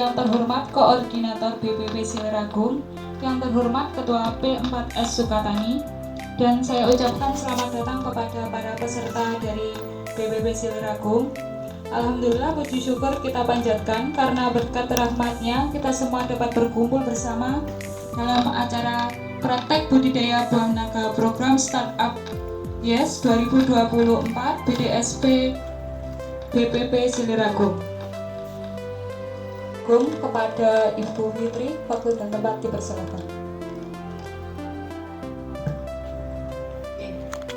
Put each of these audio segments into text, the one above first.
yang terhormat Koordinator BPP Siliragung, yang terhormat Ketua P4S Sukatani, dan saya ucapkan selamat datang kepada para peserta dari BPP Siliragung. Alhamdulillah, puji syukur kita panjatkan karena berkat rahmatnya kita semua dapat berkumpul bersama dalam acara praktek budidaya buah naga program Startup Yes 2024 BDSP BPP Siliragung. Kepada Ibu Fitri, waktu dan tempat dipersilakan.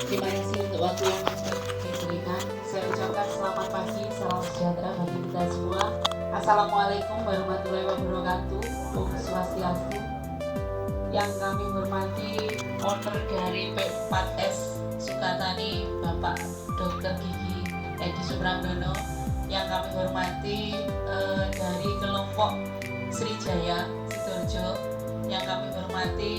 Terima kasih untuk waktu yang diberikan. Saya ucapkan selamat pagi, salam sejahtera bagi kita semua. Assalamualaikum warahmatullahi wabarakatuh. Om Swastiastu. Yang kami hormati owner dari P4S Sukatani, Bapak Dr. Gigi Edi Suprandono. Yang kami hormati dari kelompok Srijaya Sidoarjo. Yang kami hormati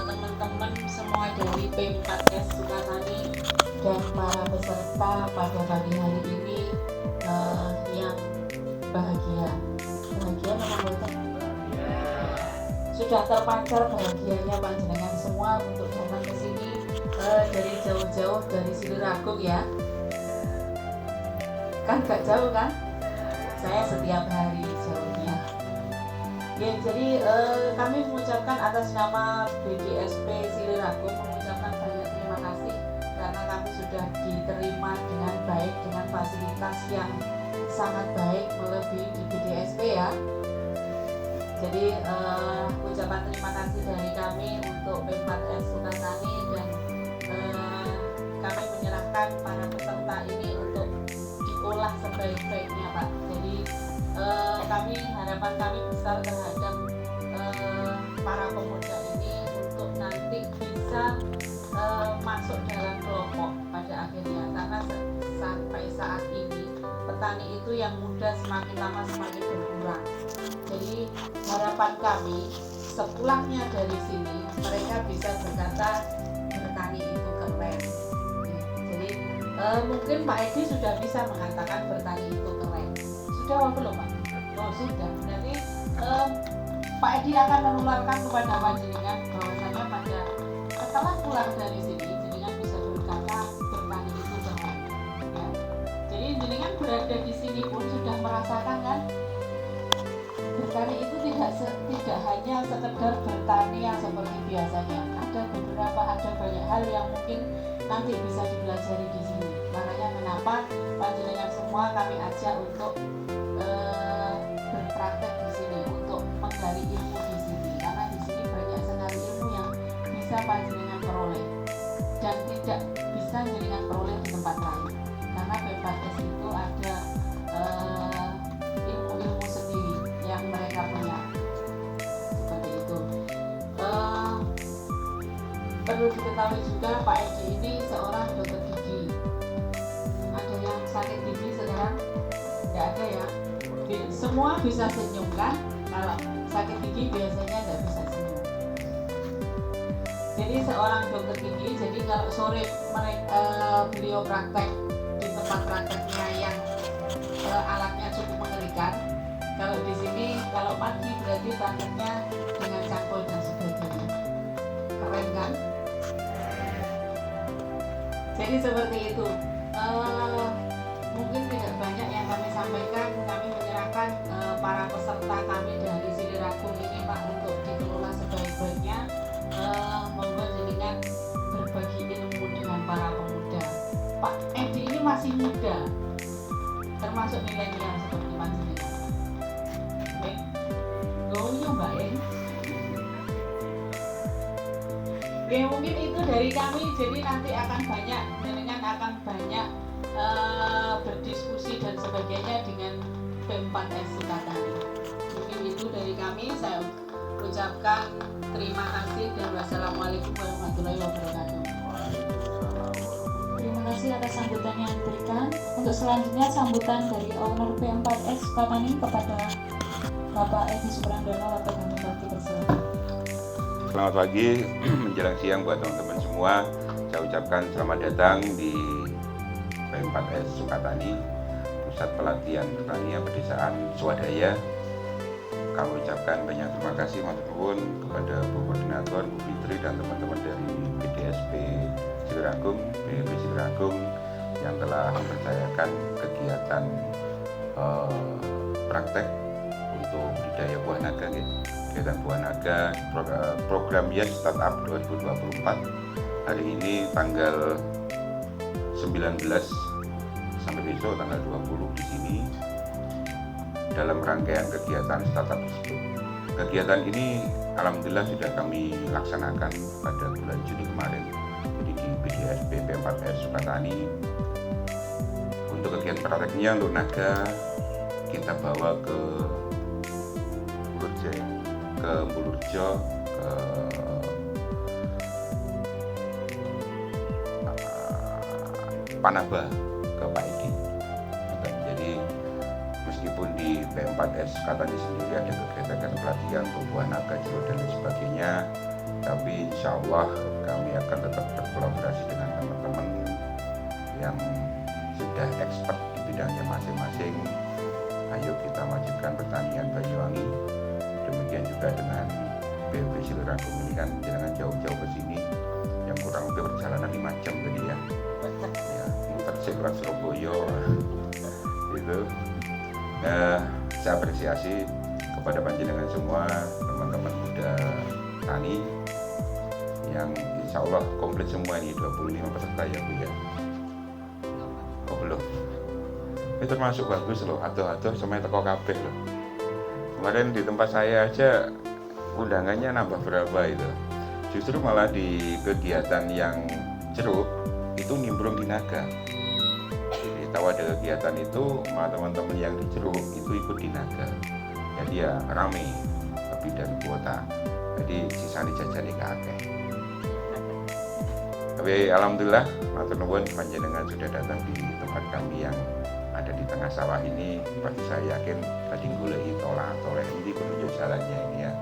teman-teman semua dari P4S Sukatani dan para peserta pada pagi hari ini yang bahagia memang betul. Sudah terpancar bahagianya panjenengan semua untuk datang ke sini dari jauh-jauh dari Siliragung ya. Kan gak jauh kan? Saya setiap hari jauhnya. Ya, jadi kami mengucapkan atas nama BDSP Siliragung mengucapkan banyak terima kasih karena kami sudah diterima dengan baik dengan fasilitas yang sangat baik melebihi di BDSP ya. Jadi ucapan terima kasih dari kami untuk P4S Sukatani dan kami menyerahkan para peserta ini untuk diolah sebaik-baiknya Pak. Jadi harapan kami besar terhadap para pemuda ini untuk nanti bisa masuk dalam kelompok pada akhirnya, karena sampai saat ini petani itu yang muda semakin lama semakin berkurang. Jadi harapan kami sepulangnya dari sini mereka bisa berkata bertani itu keren. Jadi mungkin Pak Edi sudah bisa mengatakan bertani itu keren. Sudah apa belum Pak? Oh sudah. Berarti Pak Edi akan menularkan kepada panjenengan bahwasanya pada setelah pulang dari sini jenengan bisa berkata bertani itu keren. Ya. Jadi jenengan berada di sini pun sudah merasakan kan bertani itu tidak hanya sekedar bertani yang seperti biasanya. Ada banyak hal yang mungkin nanti bisa dipelajari di sini. Makanya kenapa panjenengan semua kami ajak untuk berpraktek di sini, untuk menggali ilmu di sini. Karena di sini banyak sekali ilmu yang bisa panjenengan peroleh dan tidak bisa jenengan peroleh di tempat lain. Karena P4S itu ada ilmu-ilmu sendiri yang mereka punya. Seperti itu. Perlu diketahui juga Pak Edi ini seorang dokter gigi. Ada yang sakit gigi sekarang? Tidak ada ya. Semua bisa senyum kan? Kalau sakit gigi biasanya tidak bisa senyum. Jadi seorang dokter gigi, jadi kalau sore beliau praktek di tempat prakteknya yang alatnya cukup mengerikan. Kalau di sini, kalau pagi berarti prakteknya dengan cangkul dan sebagainya. Keren kan? Jadi seperti itu. Mungkin tidak banyak yang kami sampaikan. Kami menyerahkan para peserta kami dari Siliragung ini Pak untuk dikelola sebaik-baiknya. Monggo jenengan berbagi ilmu dengan para pemuda. Pak Edi ini masih muda, termasuk milenial seperti panjenengan. Baik, gonya Mbak En. Oke, mungkin itu dari kami. Jadi nanti akan banyak, jenengan akan banyak berdiskusi dan sebagainya dengan P4S Sukatani. Mungkin itu dari kami. Saya ucapkan terima kasih dan wassalamualaikum warahmatullahi wabarakatuh. Terima kasih atas sambutan yang diberikan. Untuk selanjutnya sambutan dari owner P4S Sukatani kepada Bapak Edi Suprandono atau kami bakti bersama. Selamat pagi menjelang siang buat teman-teman semua. Saya ucapkan selamat datang di P4S Sukatani, Pusat Pelatihan Pertanian Pedesaan Swadaya. kami ucapkan banyak terima kasih matur nuwun kepada Bu Koordinator, Bu Fitri dan teman-teman dari BDSP Siliragung, BPP Siliragung yang telah mempercayakan kegiatan praktek untuk budidaya buah naga, kegiatan buah naga program Yes Startup 2024 hari ini tanggal 19 sampai besok tanggal 20 di sini dalam rangkaian kegiatan startup tersebut. Kegiatan ini alhamdulillah sudah kami laksanakan pada bulan Juni kemarin, jadi di BDSP P4S Sukatani. Untuk kegiatan prakteknya untuk naga kita bawa ke Bulurjo, ke Panaba, ke Pak Edi. Jadi meskipun di P4S Katani sendiri ada kegiatan pelatihan untuk buah naga, jeruk dan lain sebagainya, tapi insya Allah kami akan tetap berkolaborasi dengan teman-teman yang sudah expert di bidangnya masing-masing. Ayo kita majukan pertanian Banyuwangi. Demikian juga dengan BPP Siliragung ini kan jangan jauh-jauh ke sini, yang kurang lebih perjalanan 5 jam tadi ya. Ya, muter lewat Surabaya itu. Saya apresiasi kepada panjenengan semua, teman-teman muda tani yang insya Allah komplit semua ini 25 peserta ya Bu ya. Oh belum? Ini termasuk bagus loh, aduh semuanya teko kabeh loh. Kemarin di tempat saya aja undangannya nambah berapa itu. Justru malah di kegiatan yang jeruk itu nimbrung di naga. Jadi tahu ada kegiatan itu, malah teman-teman yang di jeruk itu ikut di naga. Jadi ya rame, lebih dari kuota. Jadi sisa dijajani kakek. Tapi alhamdulillah, matur nuwun panjenengan sudah datang di tempat kami yang ada di tengah sawah ini. Pasti saya yakin tadi goleki tolak ini penunjuk jalannya ini ya.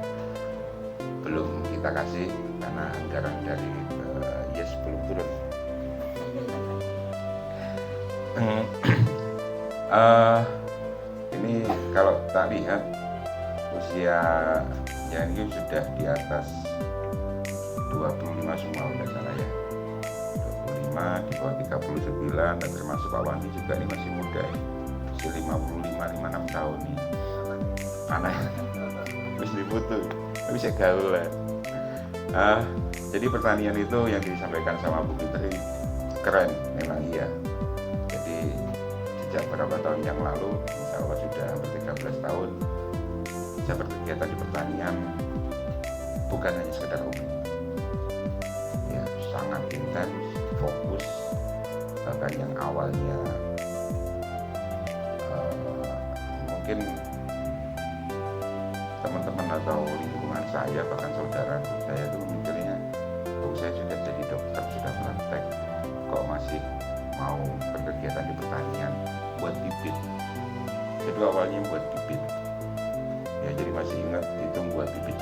Belum kita kasih karena anggaran dari Yes belum turun. Ini kalau tak lihat usianya ini sudah di atas 25 semua udah salah ya. 25, di bawah 39, dan termasuk Pak Wandi juga ini masih muda ya. Masih 56 tahun nih. Anak terus dibutuh, tapi saya gaul lah. Jadi pertanian itu yang disampaikan sama Bu Fitri keren memang iya. Jadi sejak beberapa tahun yang lalu, insya Allah sudah hampir 13 tahun saya berkegiatan di pertanian, bukan hanya sekedar hobi. Ya, sangat intens, fokus, bahkan yang awalnya mungkin teman-teman atau lingkungan saya, bahkan saudara saya itu memikirnya, oh saya sudah jadi dokter, sudah praktek, kok masih mau berkegiatan di pertanian, buat bibit. Jadi awalnya buat bibit, ya jadi masih ingat itu buat bibit.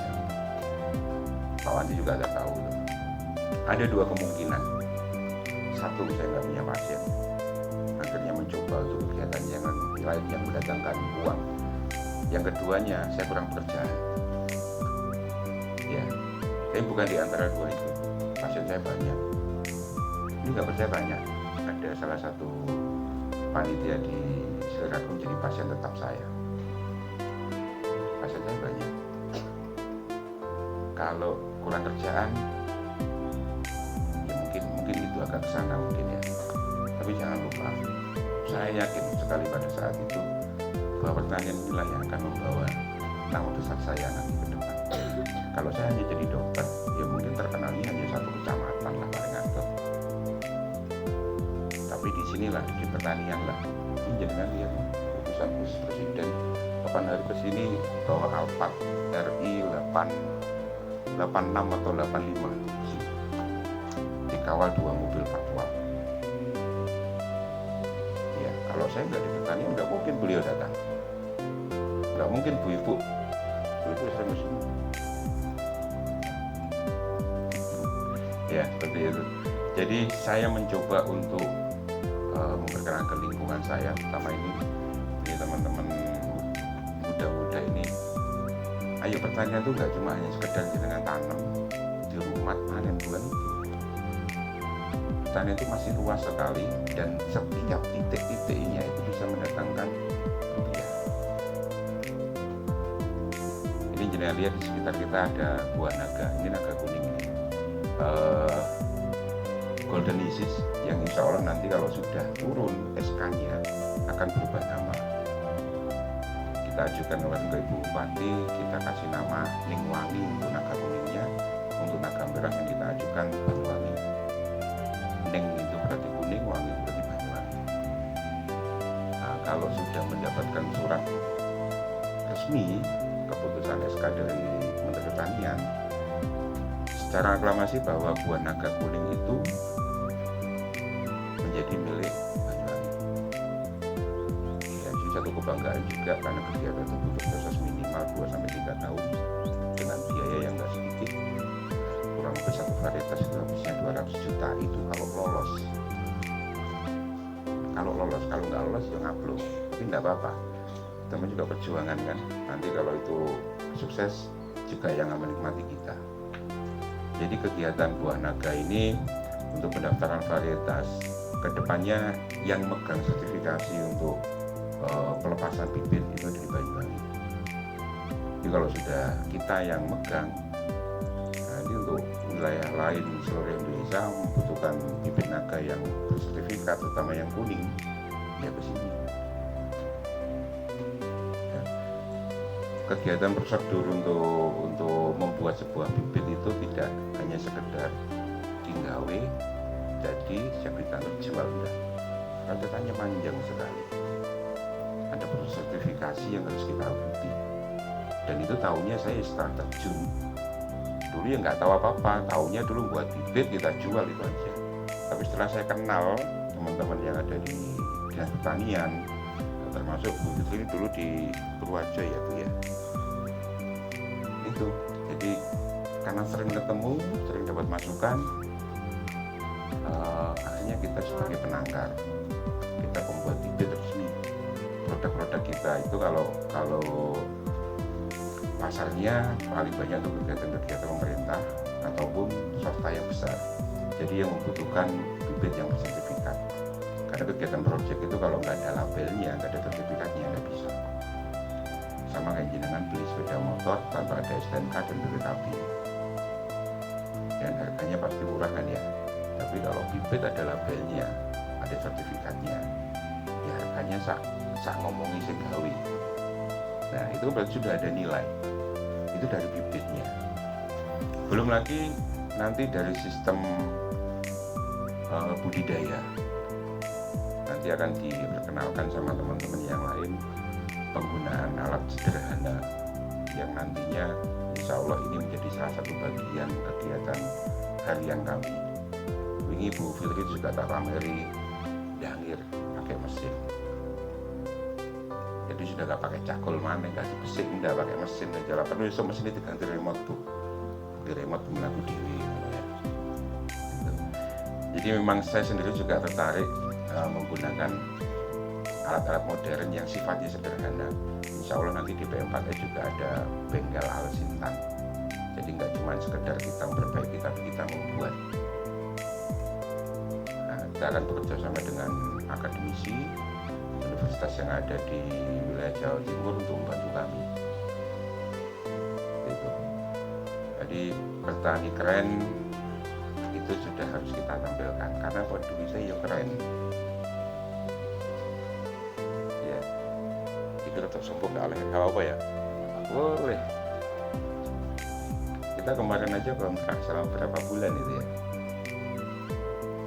Pak Wandi juga ada tahu. Ada dua kemungkinan. Satu, saya nggak punya pasien, akhirnya mencoba untuk kegiatan yang lain yang mendatangkan uang. Yang keduanya, saya kurang pekerjaan. Ya, saya bukan di antara dua itu. Pasien saya banyak. Ini nggak percaya banyak. Ada salah satu panitia di Siliragung jadi pasien tetap saya. Pasien saya banyak. Kalau kurang kerjaan, ya mungkin itu agak kesana mungkin ya. Tapi jangan lupa, saya yakin sekali pada saat itu bahwa pertanian inilah yang akan membawa nama besar saya nanti ke depan. Kalau saya hanya jadi dokter, ya mungkin terkenalnya hanya satu kecamatan lah paling anggap. Tapi di sinilah, di pertanian lah, jangan lihat putusan khusus presiden 8 hari ke sini bahwa Alphard RI 86 atau 85 dikawal 2 mobil patwal. Ya, kalau saya nggak di pertanian nggak mungkin beliau datang, nggak mungkin Bu Ibu saya mesti. Ya seperti itu. Jadi saya mencoba untuk memperkenalkan lingkungan saya, pertama ini teman-teman muda-muda ini ayo pertanian itu nggak cuma hanya sekedar dengan tanam di rumah panen, bukan itu. Pertanian itu masih luas sekali dan setiap titik-titiknya itu bisa mendatangkan rupiah. Ini jenengan lihat di sekitar kita ada buah naga, ini naga kuning ini, Golden Isis, yang insya Allah nanti kalau sudah turun SK-nya akan berubah nama. Kita ajukan kemarin ke Ibu Bupati, kita kasih nama Ningwangi untuk naga kuningnya, untuk naga merah yang kita ajukan Banyuwangi. Ning itu berarti kuning, wangi itu berarti Banyuwangi. Nah, kalau sudah mendapatkan surat resmi keputusan SK dari Menteri Pertanian secara aklamasi bahwa buah naga kuning itu menjadi milik Banyuwangi. Ya, itu satu kebanggaan juga karena kegiatan itu butuh proses minimal 2-3 tahun dengan biaya yang nggak sedikit. Kurang lebih satu varietas itu habisnya 200 juta itu kalau lolos. Kalau nggak lolos ya ngablok, tapi nggak apa-apa. Kita juga perjuangan kan. Nanti kalau itu sukses juga yang menikmati kita. Jadi kegiatan buah naga ini untuk pendaftaran varietas kedepannya yang megang sertifikasi untuk pelepasan bibit itu dari Banyuwangi. Jadi kalau sudah kita yang megang, nanti untuk wilayah lain seluruh Indonesia membutuhkan bibit naga yang bersertifikat, terutama yang kuning, ya ke sini. Ya. Kegiatan prosedur untuk membuat sebuah bibit itu tidak hanya sekedar tinggawe jadi siap ditanam jual, enggak. Rentetannya panjang sekali. Ada proses sertifikasi yang harus kita ikuti. Dan itu tahunya saya setelah terjun. Dulu ya nggak tahu apa-apa, tahunya dulu buat bibit kita jual itu aja. Tapi setelah saya kenal teman-teman yang ada di Dinas Pertanian, termasuk Bu Fitri dulu di Purwajo ya Bu ya. Itu, jadi karena sering ketemu, sering dapat masukan, akhirnya kita sebagai penangkar, kita membuat bibit resmi. Produk-produk kita itu kalau pasarnya paling banyak untuk kegiatan-kegiatan pemerintah ataupun swasta yang besar. Jadi yang membutuhkan bibit yang bersertifikat. Karena kegiatan proyek itu kalau nggak ada labelnya, nggak ada sertifikatnya, nggak bisa. Sama kayak jenengan beli sepeda motor tanpa ada STNK dan BPKB. Dan harganya pasti murah kan ya. Tapi kalau bibit ada labelnya, ada sertifikatnya, ya harganya sak ngomongi sing gawe. Nah itu berarti sudah ada nilai. Itu dari bibitnya. Belum lagi nanti dari sistem budidaya. Nanti akan diperkenalkan sama teman-teman yang lain penggunaan alat sederhana yang nantinya insya Allah ini menjadi salah satu bagian kegiatan harian kami. Wingi Bu Fitri juga tak pameri dangir pakai mesin. Jadi sudah gak pakai cakul mana, kasih besi, enggak pakai mesin aja. Lapan itu mesin itu diganti remote Bu. Di remote melaku diri. Ya. Gitu. Jadi memang saya sendiri juga tertarik menggunakan alat-alat modern yang sifatnya sederhana. Insya Allah nanti di P4S juga ada bengkel alat sintan. Jadi nggak cuma sekedar kita memperbaiki, tapi kita membuat. Nah, kita akan bekerja sama dengan akademisi universitas yang ada di wilayah Jawa Timur untuk membantu kami. Gitu. Jadi petani keren itu sudah harus kita tampilkan karena buat Indonesia ya keren. Ya, itu tetap sombong nggak oleh apa ya? Boleh. Kita kemarin aja kontrak selama berapa bulan itu ya?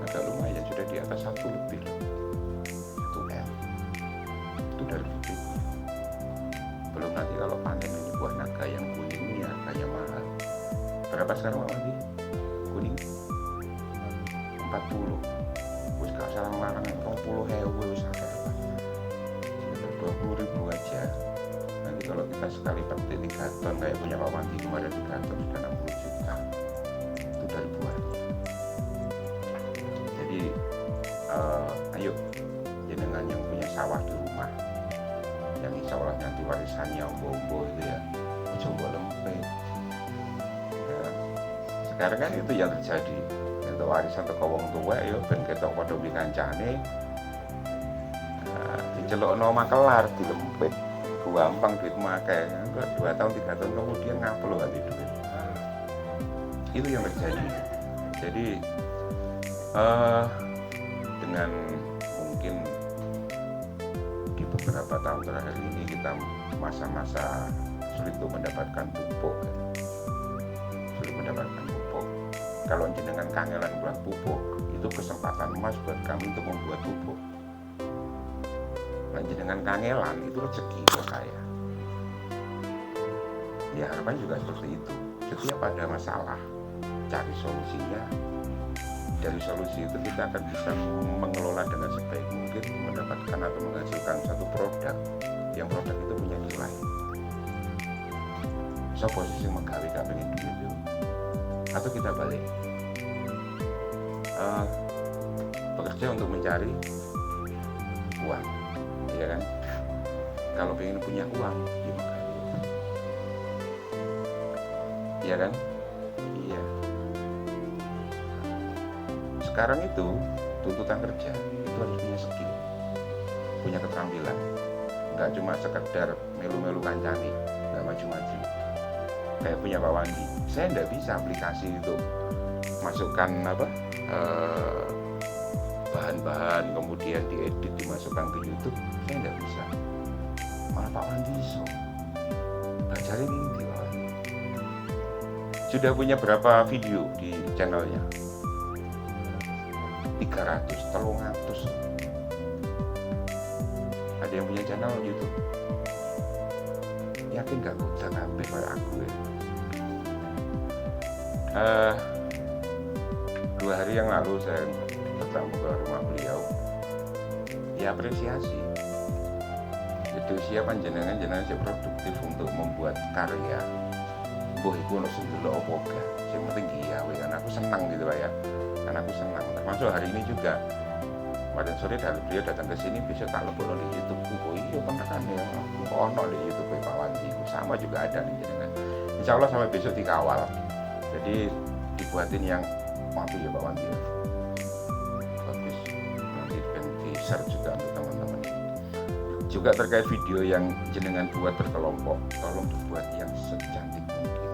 Agak lumayan sudah di atas 1 lebih. Dari bibit. Belum nanti kalau panen ini buah naga yang kuning ini harganya mahal. Berapa sekarang Pak Mandi? Kuning 40. Wis gak salah larang 20.000 wis akeh. Sekitar 20.000 aja. Nanti kalau kita sekali petik 3 ton kayak punya Pak Mandi kemarin 3 ton sudah 60 juta. Itu dari buahnya. Jadi ayo jenengan yang punya sawah di rumah yang insya Allah nanti warisannya ombo-ombo itu ya, coba lempet ya. Sekarang kan itu yang terjadi, untuk warisan teko wong tua ya ben ketok padha beli kancane, dicelokno makelar dilempit gampang duit makai, 2 tahun 3 tahun kemudian ngapel ganti duit. Itu yang terjadi. Jadi dengan mungkin di beberapa tahun terakhir ini kita masa-masa sulit untuk mendapatkan pupuk. Kalau jenengan kangelan buat pupuk, itu kesempatan emas buat kami untuk membuat pupuk. Nah, jenengan kangelan itu rezeki buat saya. Ya harapan juga seperti itu. Setiap ada masalah, cari solusinya. Dari solusi itu kita akan bisa mengelola dengan sebaik mungkin, mendapatkan atau menghasilkan satu produk yang produk itu punya nilai. So posisi menggawe gak pengen duit itu, atau kita balik bekerja untuk mencari uang, ya kan? Kalau pengen punya uang, ya menggawe, ya kan? Iya. Sekarang itu tuntutan kerja itu harus punya skill, punya keterampilan, nggak cuma sekedar melu-melu kancani, nggak maju-maju. Kayak punya Pak Wandi, saya nggak bisa aplikasi itu masukkan bahan-bahan kemudian diedit dimasukkan ke YouTube, saya nggak bisa. Malah Pak Wandi iso, belajar ini Pak Wandi. Sudah punya berapa video di channelnya? 300, 300. Ada yang punya channel YouTube? Yakin gak kok udah kabeh kayak aku ya? 2 hari yang lalu saya bertamu ke rumah beliau. Ya apresiasi. Jadi usia panjenengan sih produktif untuk membuat karya. Boh iku ono sing delok opo gak. Sing penting gawe kan aku senang gitu Pak ya. Karena aku senang. Termasuk hari ini juga. Kemarin sore beliau datang ke sini, besok tak lebokno di YouTube. Oh iya penekan ya. Ono di YouTube Pak Wandi. Sama juga ada nih jenengan. Insya Allah sampai besok dikawal. Jadi dibuatin yang mampu ya Pak Wandi ya. Bagus. Nanti kan di-share juga untuk teman-teman. Juga terkait video yang jenengan buat berkelompok, tolong dibuat yang secantik mungkin.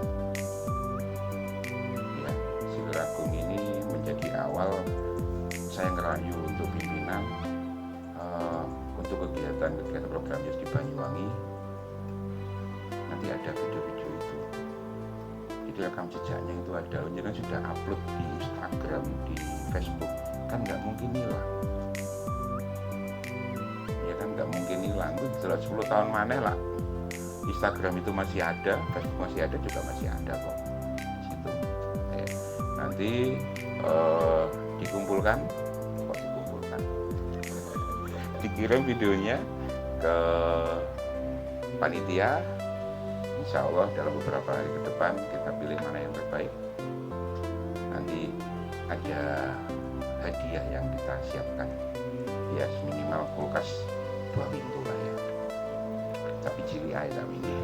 Ya, Siliragung ini menjadi awal saya ngerayu untuk pimpinan untuk kegiatan program di Banyuwangi. Nanti ada video-video itu. Jadi rekam jejaknya itu ada, jenengan sudah upload di Instagram, di Facebook, kan nggak mungkin hilang. Ya kan nggak mungkin hilang, itu jelas 10 tahun maneh lah. Instagram itu masih ada, Facebook masih ada, juga masih ada kok. Situ. Nanti dikumpulkan, dikirim videonya ke panitia. Insya Allah dalam beberapa hari ke depan kita pilih mana yang terbaik. Nanti ada hadiah yang kita siapkan, ya minimal kulkas 2 pintu lah ya, tapi cili aja ini.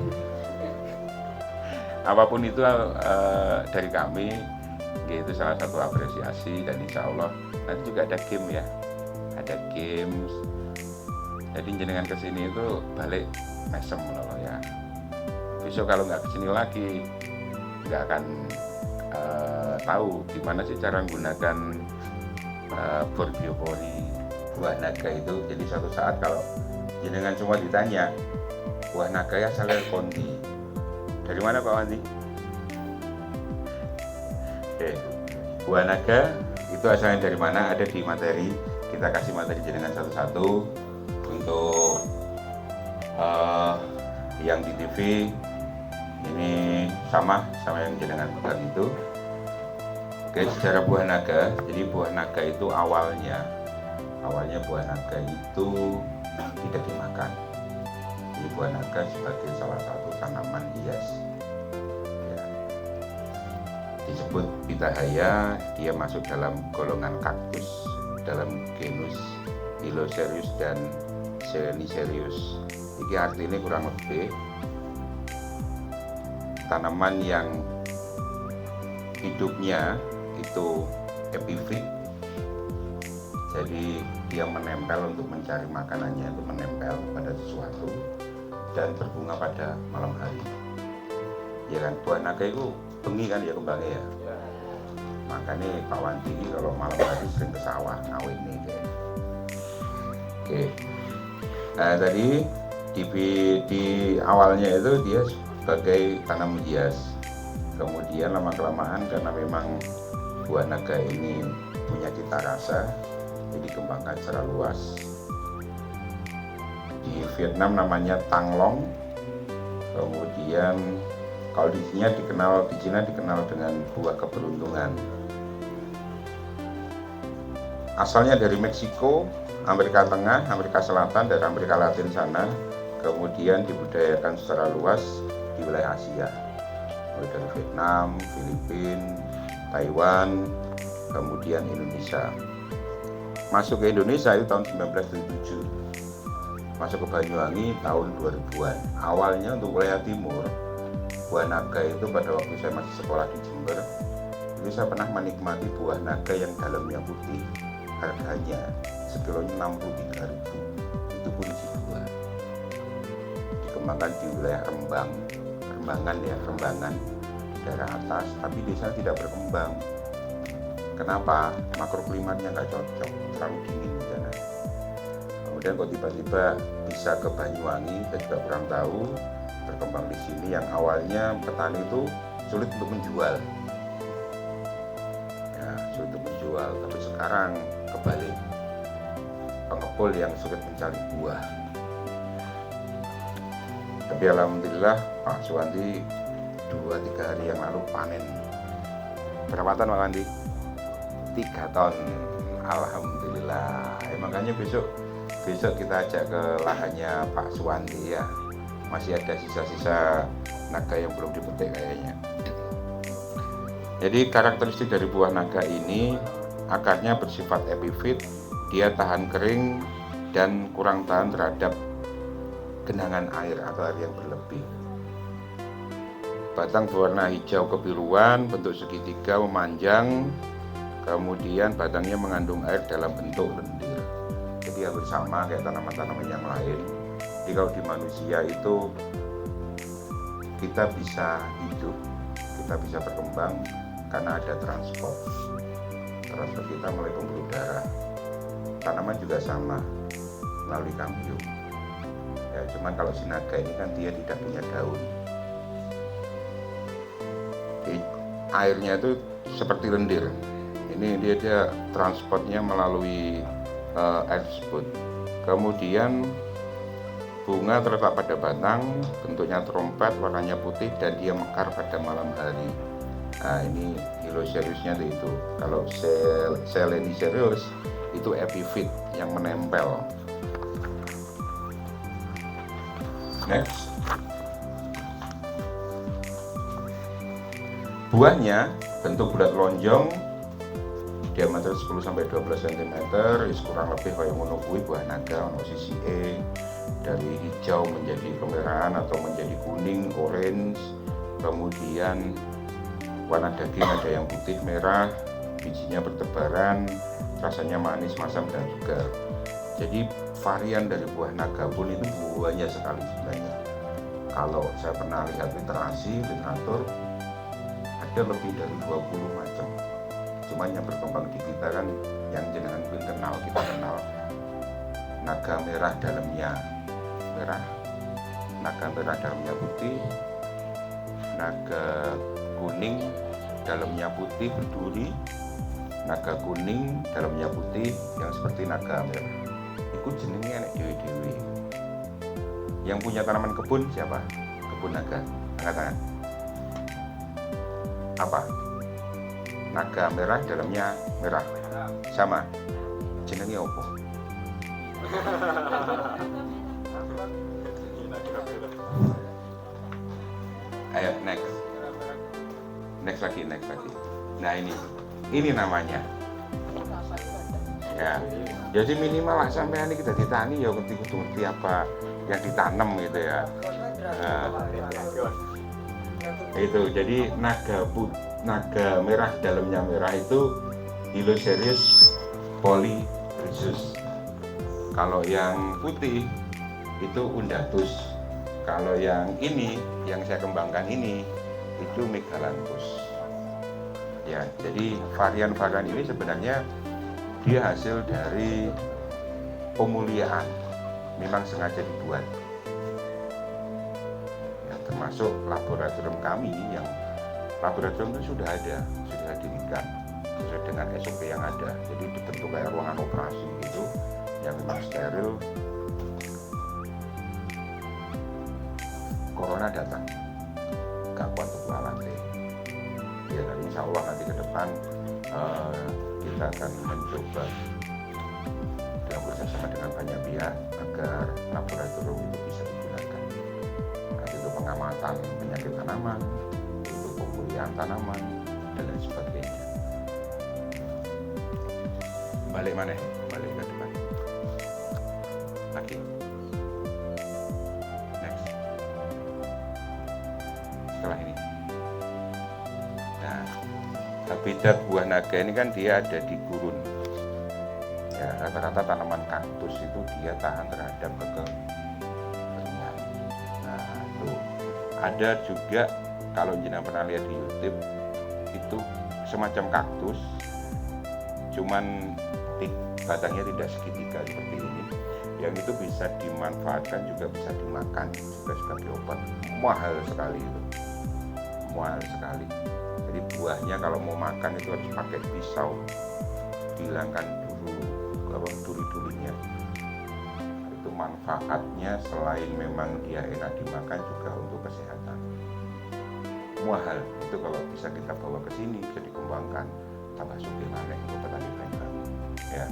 Apapun itu dari kami, itu salah satu apresiasi. Dan insya Allah nanti juga ada game ya, ada games. Jadi jenengan kesini itu balik mesem loh ya. Besok kalau nggak kesini lagi nggak akan tahu gimana sih cara menggunakan board biopori buah naga itu. Jadi suatu saat kalau jenengan semua ditanya buah naga ya asal dari Kondi, dari mana Pak Wandi? Buah naga itu asalnya dari mana, ada di materi. Kita kasih materi jenengan satu-satu. Untuk yang di TV ini sama yang jenengan pegang itu. Oke, sejarah buah naga. Jadi buah naga itu awalnya buah naga itu tidak dimakan. Jadi buah naga sebagai salah satu tanaman hias ya. Disebut pitahaya, dia masuk dalam golongan kaktus dalam genus Hiloserius dan Senicerius. Ini artinya kurang lebih tanaman yang hidupnya itu epifit. Jadi dia menempel untuk mencari makanannya, itu menempel pada sesuatu dan berbunga pada malam hari. Ya kan, buah naga itu bengi kan ya kembangnya ya. Makanya Pak Wanti kalau malam hari sering ke sawah ngawin nih kayak. Oke. Nah tadi di awalnya itu dia sebagai tanam hias. Kemudian lama-kelamaan karena memang buah naga ini punya cita rasa, jadi dikembangkan secara luas. Di Vietnam namanya tanglong. Kemudian kalau di Cina dikenal dengan buah keberuntungan. Asalnya dari Meksiko, Amerika Tengah, Amerika Selatan, dan Amerika Latin sana. Kemudian dibudidayakan secara luas di wilayah Asia, mulai dari Vietnam, Filipina, Taiwan, kemudian Indonesia. Masuk ke Indonesia itu tahun 1977, masuk ke Banyuwangi tahun 2000-an. Awalnya untuk wilayah timur, buah naga itu pada waktu saya masih sekolah di Jember, itu saya pernah menikmati buah naga yang dalamnya putih. Harganya sekilonya 63.000, itu pun buah. Dikembangkan di wilayah Rembangan, daerah atas, tapi desa tidak berkembang. Kenapa? Makroklimatnya nggak cocok, terlalu dingin di sana. Kemudian kok tiba-tiba bisa ke Banyuwangi, saya juga kurang tahu, berkembang di sini yang awalnya petani itu sulit untuk menjual. Ya, sulit untuk menjual, tapi sekarang kebalik. Pengepul yang sulit mencari buah. Tapi alhamdulillah Pak Suwandi 2-3 hari yang lalu panen. Berapa ton Pak Wandi? 3 ton. Alhamdulillah. Makanya besok kita ajak ke lahannya Pak Suwandi ya. Masih ada sisa-sisa naga yang belum dipetik kayaknya. Jadi karakteristik dari buah naga ini, akarnya bersifat epifit, dia tahan kering dan kurang tahan terhadap genangan air atau air yang berlebih. Batang berwarna hijau kebiruan, bentuk segitiga memanjang, kemudian batangnya mengandung air dalam bentuk lendir. Jadi hampir sama kayak tanaman-tanaman yang lain. Jadi kalau di manusia itu kita bisa hidup, kita bisa berkembang karena ada transport kita melalui pembuluh darah. Tanaman juga sama, melalui kambium. Ya, cuman kalau si naga ini kan dia tidak punya daun. Airnya itu seperti lendir. Ini dia transportnya melalui air tersebut. Kemudian bunga terletak pada batang, bentuknya trompet, warnanya putih dan dia mekar pada malam hari. Nah ini Hiloseriusnya itu. Kalau Seleniserius itu epifit yang menempel. Next. Buahnya bentuk bulat lonjong, diameter 10-12 cm, kurang lebih kayak ngono kuwi buah naga ono sisi dari hijau menjadi kemerahan atau menjadi kuning, orange, kemudian warna daging ada yang putih merah, bijinya bertebaran, rasanya manis, masam dan segar. Jadi varian dari buah naga pun itu banyak sekali sebenarnya. Kalau saya pernah lihat literatur ada lebih dari 20 macam. Cuma yang berkembang di kita kan yang jenengan kita kenal naga merah dalamnya merah, naga merah dalamnya putih, naga kuning dalamnya putih berduri, naga kuning dalamnya putih yang seperti naga merah. Iku jenenge enek dewe-dewe. Yang punya tanaman kebun siapa? Kebun naga. Angkat tangan. Apa? Naga merah dalamnya merah. Sama. Jenenge opo? Ayo next lagi. Nah ini namanya ya. Jadi minimal lah sampai ini kita ditani ya ngerti apa yang ditanam gitu ya. Itu jadi naga merah dalamnya merah itu Hylocereus polytrisus. Kalau yang putih itu Undatus. Kalau yang ini yang saya kembangkan ini itu Megalanthus. Ya, jadi varian-varian ini sebenarnya dia hasil dari pemuliaan, memang sengaja dibuat. Ya, termasuk laboratorium kami yang laboratorium itu sudah didirikan sesuai dengan SOP yang ada. Jadi dibentuk kayak ruangan operasi gitu, yang memang steril. Corona datang, gak kuat untuk lantai. Ya, dan insya Allah nanti ke depan kita akan mencoba dalam bersama dengan banyak pihak agar laboratorium itu bisa digunakan. Nanti untuk pengamatan penyakit tanaman, untuk pemulihan tanaman, dan lain sebagainya. Balik ke depan. Lagi. Next. Setelah ini. Nah, habitat buah naga ini kan dia ada di gurun. Ya, rata-rata tanaman kaktus itu dia tahan terhadap kekeringan. Nah, itu ada juga kalau jenengan pernah lihat di YouTube itu semacam kaktus, cuman batangnya tidak segitiga seperti ini. Yang itu bisa dimanfaatkan juga bisa dimakan juga sebagai obat. Mahal sekali itu, mahal sekali. Jadi buahnya kalau mau makan itu harus pakai pisau, dihilangkan duri-durinya. Itu manfaatnya selain memang dia enak dimakan juga untuk kesehatan. Mahal itu kalau bisa kita bawa ke sini bisa dikembangkan tambah sugih maneh untuk petani banyak. Ya.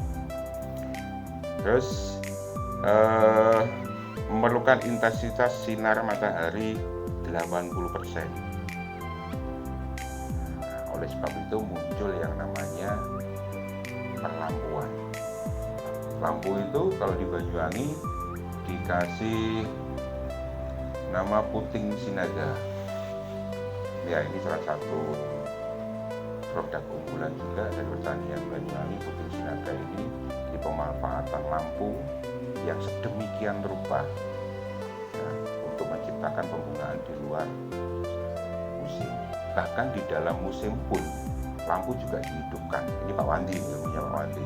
Terus memerlukan intensitas sinar matahari 80%. Oleh sebab itu muncul yang namanya perlampuan. Lampu itu kalau di Banyuwangi dikasih nama puting sinaga. Ya, ini salah satu produk unggulan juga dari pertanian Banyuwangi. Puting sinaga ini di pemanfaatan lampu yang sedemikian rupa untuk menciptakan pembungaan di luar musim. Bahkan di dalam musim pun lampu juga dihidupkan. Ini Pak Wandi, ilmunya Pak Wandi.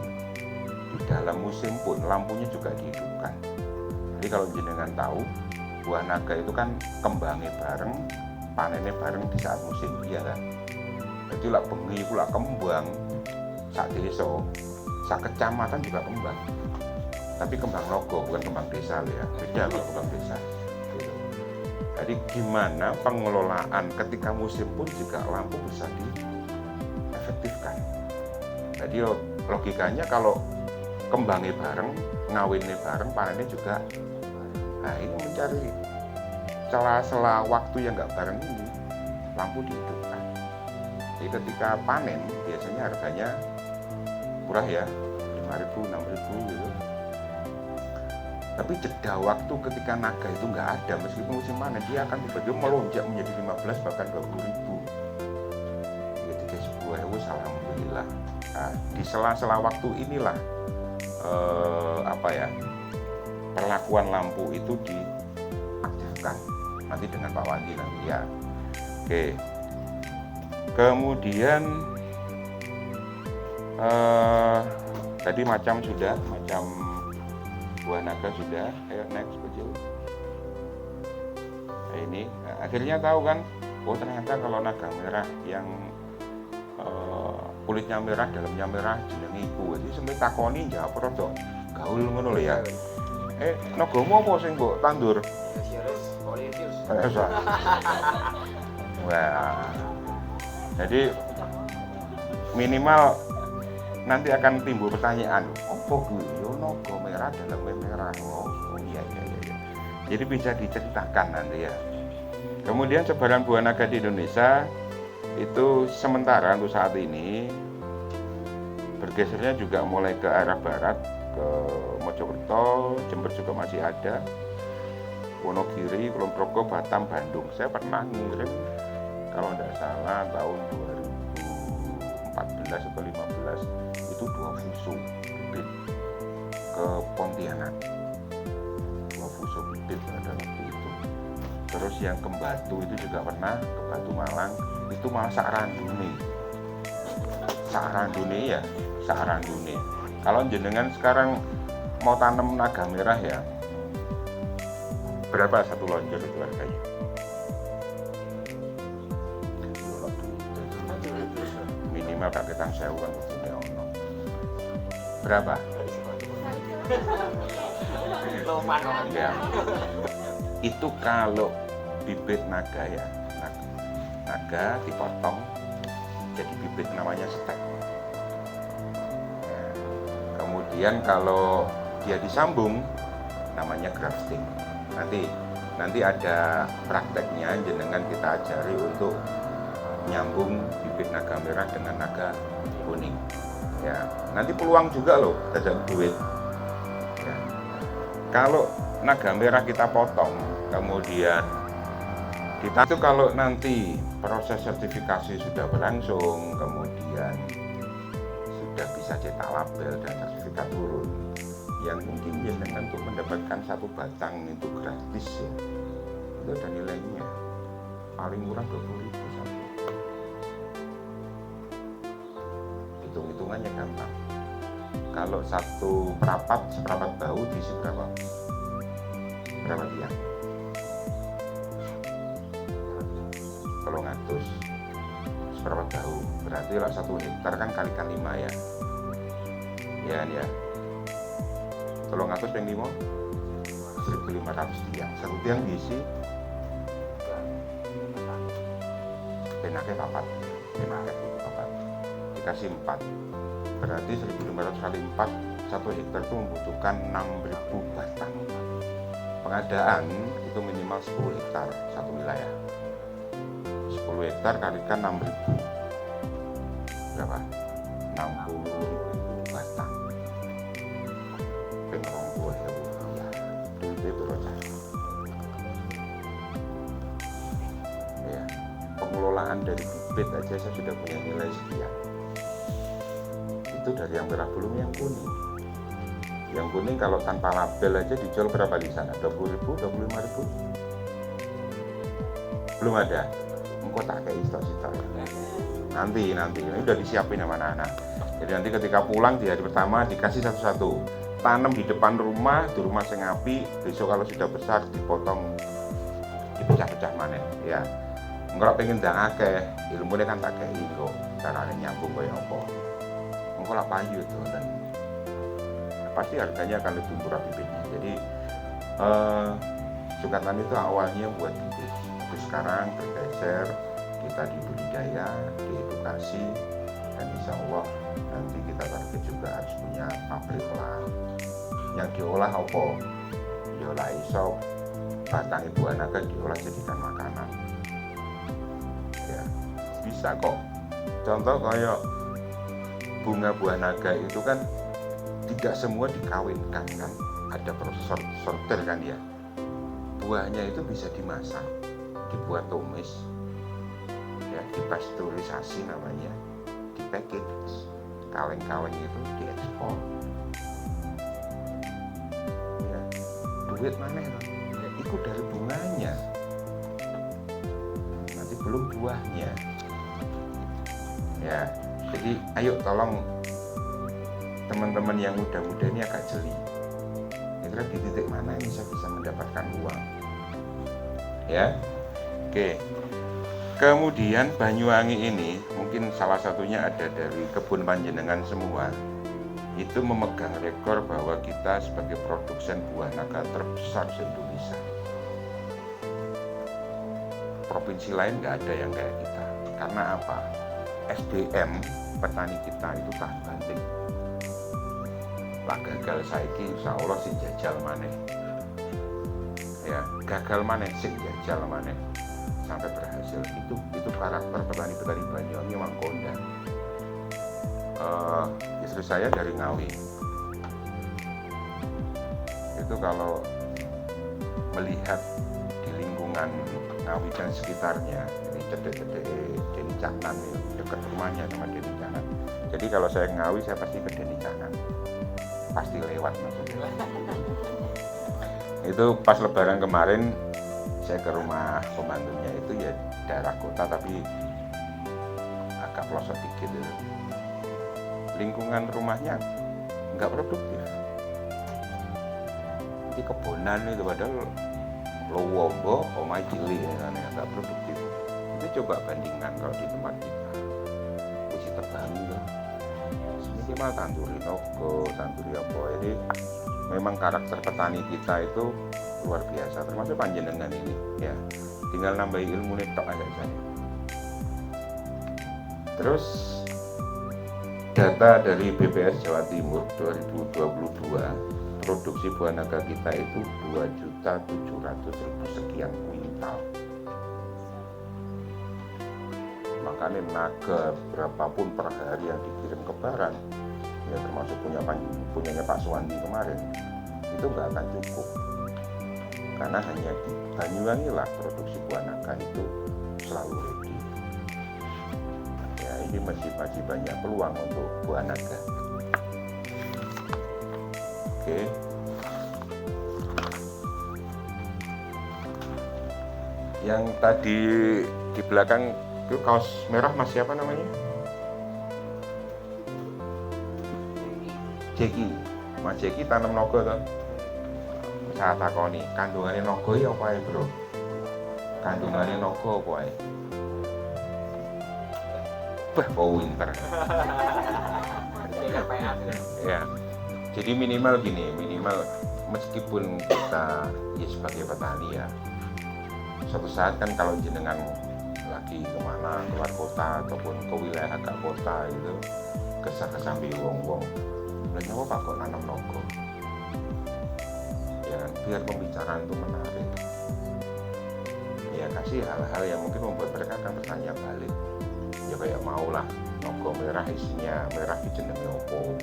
Di dalam musim pun lampunya juga dihidupkan. Jadi kalau jenengan tahu, buah naga itu kan kembangnya bareng, panennya bareng di saat musim, iya kan? Jadi lah bengi pula kembang sak desa, sak kecamatan juga kembang. Tapi kembang logo bukan kembang desa ya, beda kalau kembang desa. Gitu. Jadi gimana pengelolaan ketika musim pun juga lampu bisa diefektifkan. Jadi logikanya kalau kembangnya bareng, ngawinnya bareng, panennya juga. Nah ini mencari sela-sela waktu yang nggak bareng ini, lampu dihidupkan. Jadi ketika panen biasanya harganya murah ya, 5.000, 6.000 gitu. Tapi jeda waktu ketika naga itu nggak ada, meskipun musim panen dia akan tiba-tiba melonjak menjadi 15 bahkan 20.000. Jadi sebuah alhamdulillah. Nah, di sela-sela waktu inilah perlakuan lampu itu diaktifkan nanti dengan Pak Wandi nanti ya. Oke. Kemudian tadi macam buah naga sudah. Ayo next kecil. Nah, ini akhirnya tahu kan, oh ternyata kalau naga merah yang kulitnya merah, dalamnya merah, jenenge iku. Jadi sampe takoni jawab rada gaul ngono lho ya. Nagamu apa sing mbok tandur? Wah. Jadi minimal nanti akan timbul pertanyaan, apa kuwi yo naga merah dalamnya merah? Oh iya. Jadi bisa diceritakan nanti ya. Kemudian sebaran buah naga di Indonesia itu sementara untuk saat ini bergesernya juga mulai ke arah barat, ke Mojokerto, Jember juga masih ada, Wonogiri, Kulon Progo, Batam, Bandung. Saya pernah ngirim kalau tidak salah tahun 2014 atau 15 itu 2 fuso bibit ke Pontianak, 2 fuso bibit pada waktu itu. Terus yang ke Batu itu juga pernah, ke Batu Malang itu malah sakrandune ya, sakrandune. Kalau jenengan sekarang mau tanam naga merah ya, berapa satu lonjor itu harganya? Minimal kaketan sewu kan kudune ono. Berapa? Ya. Itu kalau bibit naga ya, naga dipotong jadi bibit namanya stek. Ya. Kemudian kalau dia disambung namanya grafting. Nanti ada prakteknya, jenengan kita ajari untuk nyambung bibit naga merah dengan naga kuning. Ya, nanti peluang juga loh terhadap duit. Ya. Kalau naga merah kita potong, kemudian kita itu kalau nanti proses sertifikasi sudah berlangsung, kemudian sudah bisa cetak label dan sertifikat turun, yang mungkin jenengan untuk mendapatkan satu batang itu gratis ya, itu ada nilainya paling murah 20.000 satu. Hitung-hitungannya gampang. Kalau satu seperapat bau diisi berapa tiang? Kalau ngatus seperapat bau berarti lah 1 hektar kan kalikan 5 ya. Ya. Kalau ngatus yang 5 1.500 tiang. Satu tiang diisi penake papat dikasih 4 berarti 1.500 kali 4 1 hektar itu membutuhkan 6.000 batang. Pengadaan itu minimal 10 hektar satu wilayah. 10 hektar kalikan 6.000 berapa? 60.000 batang. Pengrong buah ya duitnya berocah. Ya, pengelolaan dari bibit aja saya sudah punya nilai sekian. Itu dari yang merah, belum yang kuning. Yang kuning kalau tanpa label aja dijual berapa di sana? 20.000, 25.000? Belum ada. Engkau tak kayak stok-stok ya. Nanti ini udah disiapin sama anak-anak. Jadi nanti ketika pulang di hari pertama dikasih satu-satu. Tanam di depan rumah, di rumah sing api. Besok kalau sudah besar dipotong, dipecah-pecah manen. Ya. Engkau pengen ndang akeh, ilmune kan tak kei kok. Carane nyambung koyo apa. Engkau lah payu tuh dan pasti harganya akan lebih murah bibitnya. Jadi sukatan itu awalnya buat bibit. Tapi sekarang bergeser, kita di budidaya, diedukasi, dan insya Allah nanti kita target juga harus punya pabrik lah. Yang diolah apa? Diolah isop, batang ibu naga diolah jadikan makanan. Ya, bisa kok. Contoh kayak bunga buah naga itu kan tidak semua dikawinkan kan, ada proses sortir kan ya. Buahnya itu bisa dimasak, dibuat tumis, ya, dipasteurisasi namanya, dipackage, kaleng-kaleng itu diekspor. Ya, duit mana ya? Ikut dari bunganya, nanti belum buahnya. Ya, jadi ayo tolong teman-teman yang muda-muda ini agak jeli. Kira-kira di titik mana ini saya bisa mendapatkan uang? Ya, oke. Kemudian Banyuwangi ini mungkin salah satunya ada dari kebun panjenengan semua. Itu memegang rekor bahwa kita sebagai produsen buah naga terbesar se-Indonesia. Provinsi lain nggak ada yang kayak kita. Karena apa? SDM petani kita itu tahan banting. Lah gagal saiki insya Allah sing jajal maneh. Ya, gagal maneh sing jajal maneh sampai berhasil. Itu karakter petani-petani Banyuwangi memang kondang. Istri saya dari Ngawi. Itu kalau melihat di lingkungan Ngawi dan sekitarnya, ini cedek-cedek Deni Caknan ya, dekat rumahnya sama Deni Caknan. Jadi kalau saya Ngawi saya pasti ke Deni Caknan, pasti lewat maksudnya. Itu pas lebaran kemarin saya ke rumah pembantunya itu ya daerah kota tapi agak pelosok dikit itu. Lingkungan rumahnya nggak produktif. Di kebonan itu padahal Lowombo, omai cilik ya, nggak produktif. Itu coba bandingkan kalau di tempat kita, Puji Terbangi tuh, minimal tanduri nogo, tanduri apa. Jadi memang karakter petani kita itu luar biasa, termasuk panjenengan ini ya. Tinggal nambah ilmu netok aja saya. Terus data dari BPS Jawa Timur 2022, produksi buah naga kita itu 2.700.000 sekian kuintal. Makanya naga berapapun per hari yang dikirim ke Barat, ya termasuk punyanya Pak Suwandi kemarin, itu nggak akan cukup. Karena hanya di Banyuwangi lah produksi buah naga itu selalu ready. Ya ini masih banyak peluang untuk buah naga. Oke. Yang tadi di belakang itu kaos merah Mas siapa namanya? Jeki. Mas Jeki tanam nogo toh? Saya takoni, kandungannya nogo ya apa ya bro? Kandungannya nogo apa ya? Wah, pinter. Ya. Jadi minimal gini, meskipun kita ya sebagai petani ya, suatu saat kan kalau jenengan lagi kemana, keluar kota ataupun ke wilayah agak kota gitu, kesambi wong-wong, belajar apa kok nanam nogo? Ya kan, biar pembicaraan itu menarik. Ya kasih hal-hal yang mungkin membuat mereka akan bertanya balik. Ya kayak maulah nogo merah isinya merah jenenge opo.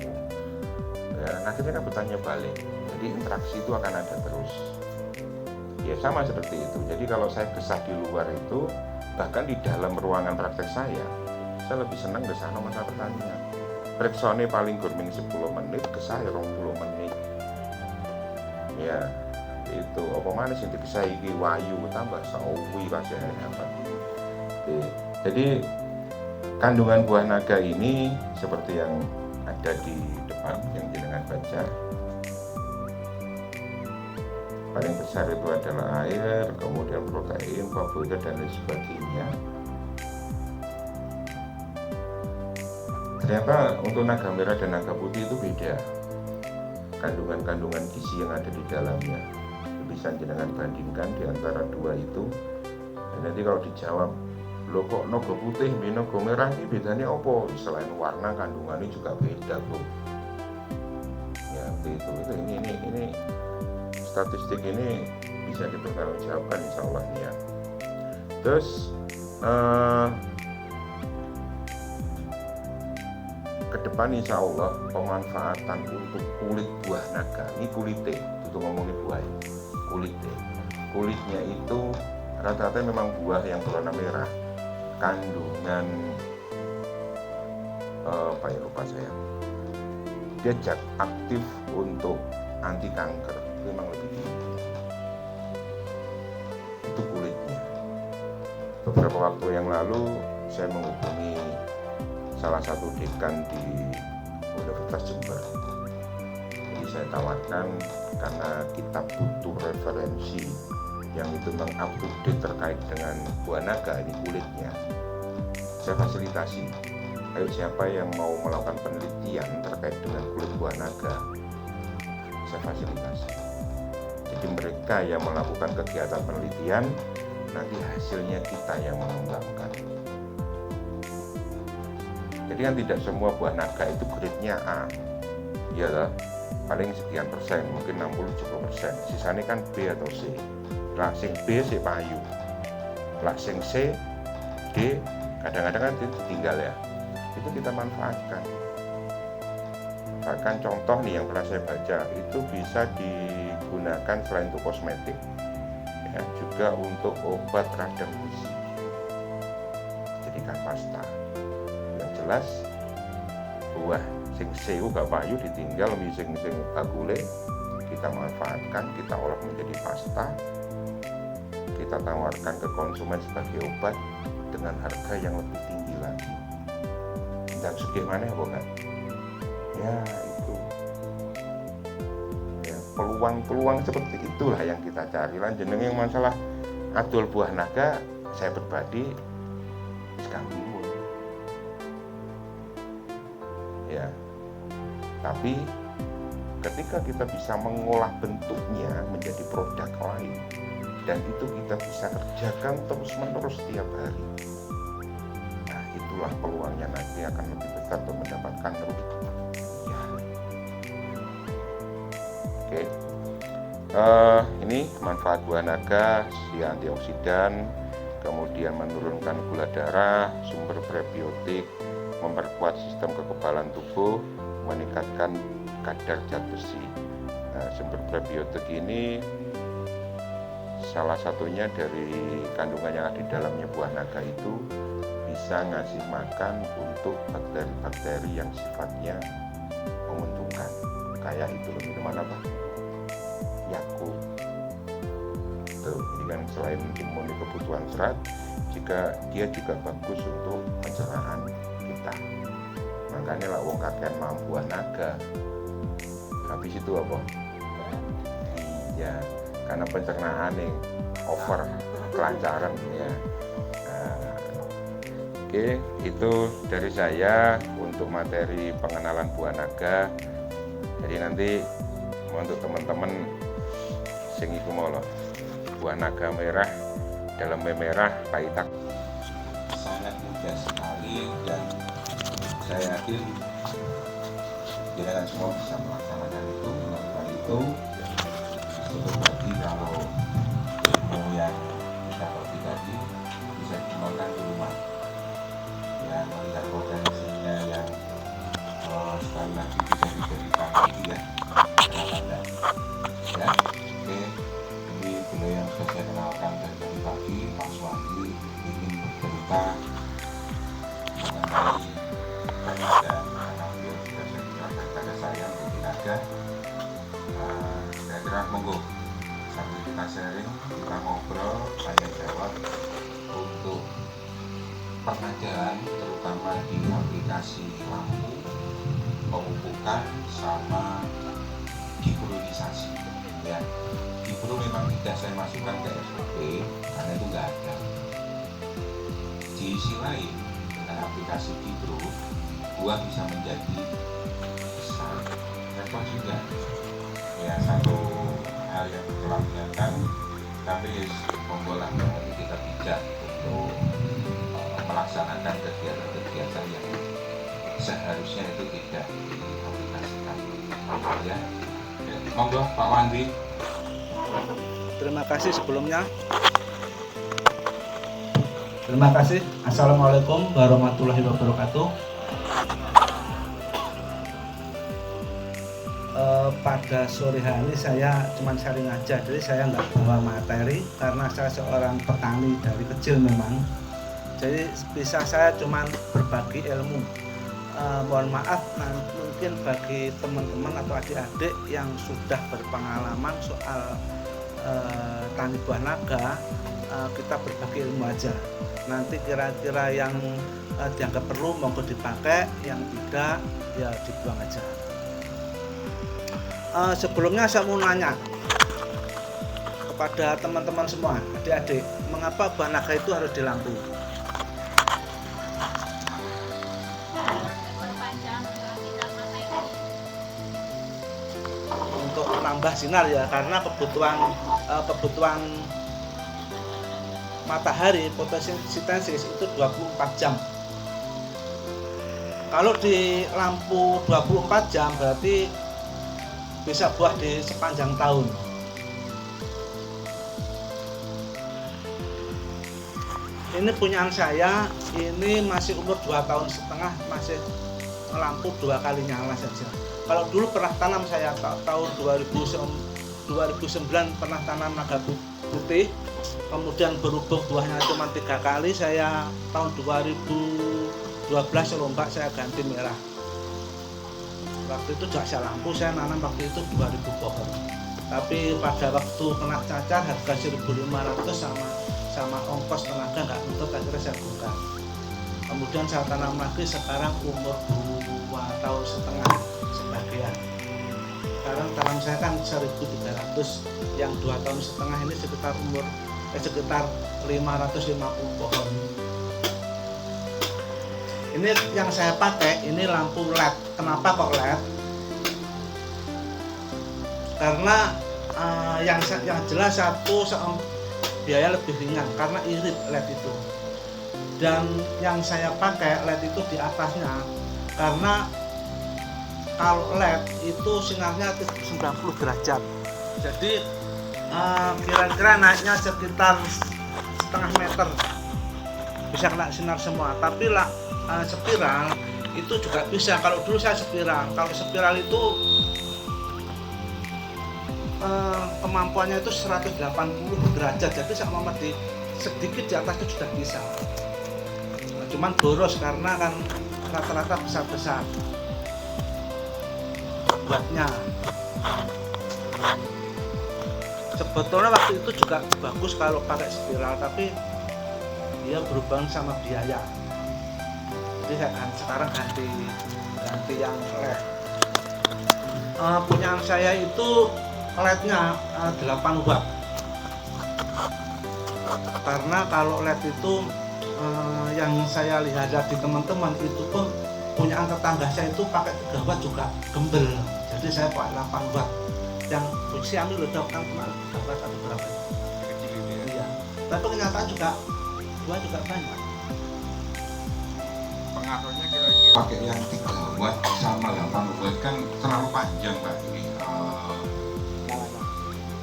Ya, akhirnya kan bertanya balik. Jadi interaksi itu akan ada terus. Ya sama seperti itu. Jadi kalau saya kesah di luar itu, bahkan di dalam ruangan praktek saya lebih senang kesah masa pertanian. Preksone paling gurming 10 menit, kesah 20 menit. Ya itu apa manis yang dikesah iki wayu tambah sawi kasih apa. Jadi kandungan buah naga ini seperti yang ada di depan yang jenengan baca, paling besar itu adalah air, kemudian protein, karbohidrat dan lain sebagainya. Ternyata untuk naga merah dan naga putih itu beda kandungan gizi yang ada di dalamnya. Bisa jenengan bandingkan di antara dua itu. Dan nanti kalau dijawab, loh kok naga putih dan naga merah ini bedanya apa? Selain warna kandungannya juga beda bro. Ya itu ini statistik ini bisa dipertanggungjawabkan insya Allah ya. Terus ke depan insya Allah pemanfaatan untuk kulit buah naga, ini kulitnya, itu ngomongin buah kulitnya itu rata-rata memang buah yang berwarna merah, kandungan apa ya lupa saya, dia zat aktif untuk anti kanker memang lebih tinggi. Itu kulitnya. Beberapa waktu yang lalu saya menghubungi salah satu dekan di Universitas Jember. Jadi saya tawarkan karena kita butuh referensi yang itu meng-update terkait dengan buah naga ini kulitnya. Saya fasilitasi. Ayo siapa yang mau melakukan penelitian terkait dengan kulit buah naga, saya fasilitasi. Jadi mereka yang melakukan kegiatan penelitian, nanti hasilnya kita yang mengembangkan. Jadi kan tidak semua buah naga itu grade-nya A, ya lah, paling sekian persen, mungkin 60-70%. Sisanya kan B atau C. Lah sing B sing payu, lah sing C, D, kadang-kadang kan ditinggal ya. Itu kita manfaatkan. Bahkan contoh nih yang pernah saya baca itu bisa digunakan selain untuk kosmetik. ya, juga untuk obat radang gusi jadikan pasta. Yang jelas buah sing sewu gak payu ditinggal, sing bakule kita manfaatkan, kita olah menjadi pasta, kita tawarkan ke konsumen sebagai obat dengan harga yang lebih tinggi lagi. Dan segimana ya bukan? Ya itu ya, peluang seperti itulah yang kita cari. Jenenge masalah adol buah naga, saya pribadi sekarang bingung ya, tapi ketika kita bisa mengolah bentuknya menjadi produk lain dan itu kita bisa kerjakan terus menerus setiap hari, nah itulah peluangnya nanti akan lebih besar untuk mendapatkan rupiah ya. Oke. Ini manfaat buah naga, dia antioksidan, kemudian menurunkan gula darah, sumber prebiotik, memperkuat sistem kekebalan tubuh, meningkatkan kadar zat besi. Nah, sumber prebiotik ini salah satunya dari kandungan yang ada di dalamnya buah naga itu bisa ngasih makan untuk bakteri-bakteri yang sifatnya menguntungkan. Kayak itu loh, minuman apa? Yakult. Tuh, ini kan selain memenuhi kebutuhan serat, dia juga bagus untuk pencernaan kita. Makanya lah wong kakean mampu buah naga. Habis itu apa? Iya, karena pencernaan nih over kelancaran ya. Nah, oke, itu dari saya untuk materi pengenalan buah naga. Jadi nanti untuk teman-teman sing iku mau loh, buah naga merah, dalamnya merah, pahitak sangat mudah sekali, dan saya yakin kita semua bisa melaksanakan itu, melakukan itu. Seperti kalau ilmu yang kita pergi tadi bisa dikembangkan di rumah ya, melihat potensinya yang sekali lagi bisa diberikan lagi ya, kenapa enggak ya. Oke, ini beliau yang sudah saya kenalkan dari tadi pagi, Pak Suwandi, ingin bercerita mengenai pengadaan, karena beliau sudah saya jelaskan pada saya untuk naga. Kira-kira monggo sambil kita sharing, kita ngobrol, tanya jawab untuk pengadaan, terutama di aplikasi lampu, pemupukan sama diprunisasi ya. Dipru memang tidak saya masukkan ke SOP karena itu nggak ada. Di sisi lain, dengan aplikasi Dipru, buah bisa menjadi besar, repot juga ya. Satu hal yang telah dilakukan, tapi membolak kita bijak untuk melaksanakan kegiatan-kegiatan yang seharusnya itu tidak diaplikasikan ya. Monggo Pak Wandi. Terima kasih sebelumnya. Terima kasih. Assalamualaikum warahmatullahi wabarakatuh. Pada sore hari ini saya cuma sharing aja, jadi saya nggak bawa materi karena saya seorang petani dari kecil memang. Jadi bisa saya cuma berbagi ilmu. Mohon maaf mungkin bagi teman-teman atau adik-adik yang sudah berpengalaman soal tani buah naga, kita berbagi ilmu aja. Nanti kira-kira yang dianggap perlu monggo dipakai, yang tidak ya dibuang aja. Sebelumnya saya mau nanya kepada teman-teman semua, adik-adik, mengapa buah naga itu harus di lampu? Untuk menambah sinar ya, karena kebutuhan matahari fotosintesis itu 24 jam. Kalau di lampu 24 jam berarti bisa buah di sepanjang tahun. Ini punyaan saya, ini masih umur 2,5 tahun, masih lampu 2 kali nyala saja. Kalau dulu pernah tanam saya tahun 2019 2009 pernah tanam naga putih, kemudian berubah buahnya cuma 3 kali. Saya tahun 2012 rombak saya ganti merah. Waktu itu jaksa lampu saya nanam waktu itu 2000 pohon. Tapi pada waktu kena cacar harga 1.500 sama ongkos tenaga nggak nutup, akhirnya saya bongkar. Kemudian saya tanam lagi, sekarang umur 2,5 tahun sebagian. Sekarang tanam saya kan 1.300, yang 2,5 tahun ini sekitar 550 pohon. Ini yang saya pakai, ini lampu LED. Kenapa kok LED? Karena yang jelas biaya lebih ringan karena irit LED itu. Dan yang saya pakai LED itu di atasnya karena kalau LED itu sinarnya 90 derajat. Jadi kira-kira naiknya sekitar setengah meter, bisa kena sinar semua. Tapi lah spiral itu juga bisa. Kalau dulu saya spiral, kalau spiral itu kemampuannya itu 180 derajat, jadi sama sedikit di atas itu sudah bisa. Cuman boros karena kan rata-rata besar-besar buatnya. Sebetulnya waktu itu juga bagus kalau pakai spiral, tapi dia berhubungan sama biaya. Jadi saya sekarang ganti yang LED. Punya saya itu LED-nya 8 watt. Karena kalau LED itu yang saya lihat di teman-teman itu pun punya tetangga saya itu pakai 3 watt juga gembel. Jadi saya pakai 8 watt. Yang Xiaomi udah kan cuma 3 watt atau berapa? Kecil ini ya. Iya. Tapi kenyataan juga banyak. Pengaruhnya kira-kira pakai yang 3 watt sama 8 watt kan terlalu panjang Pak ini.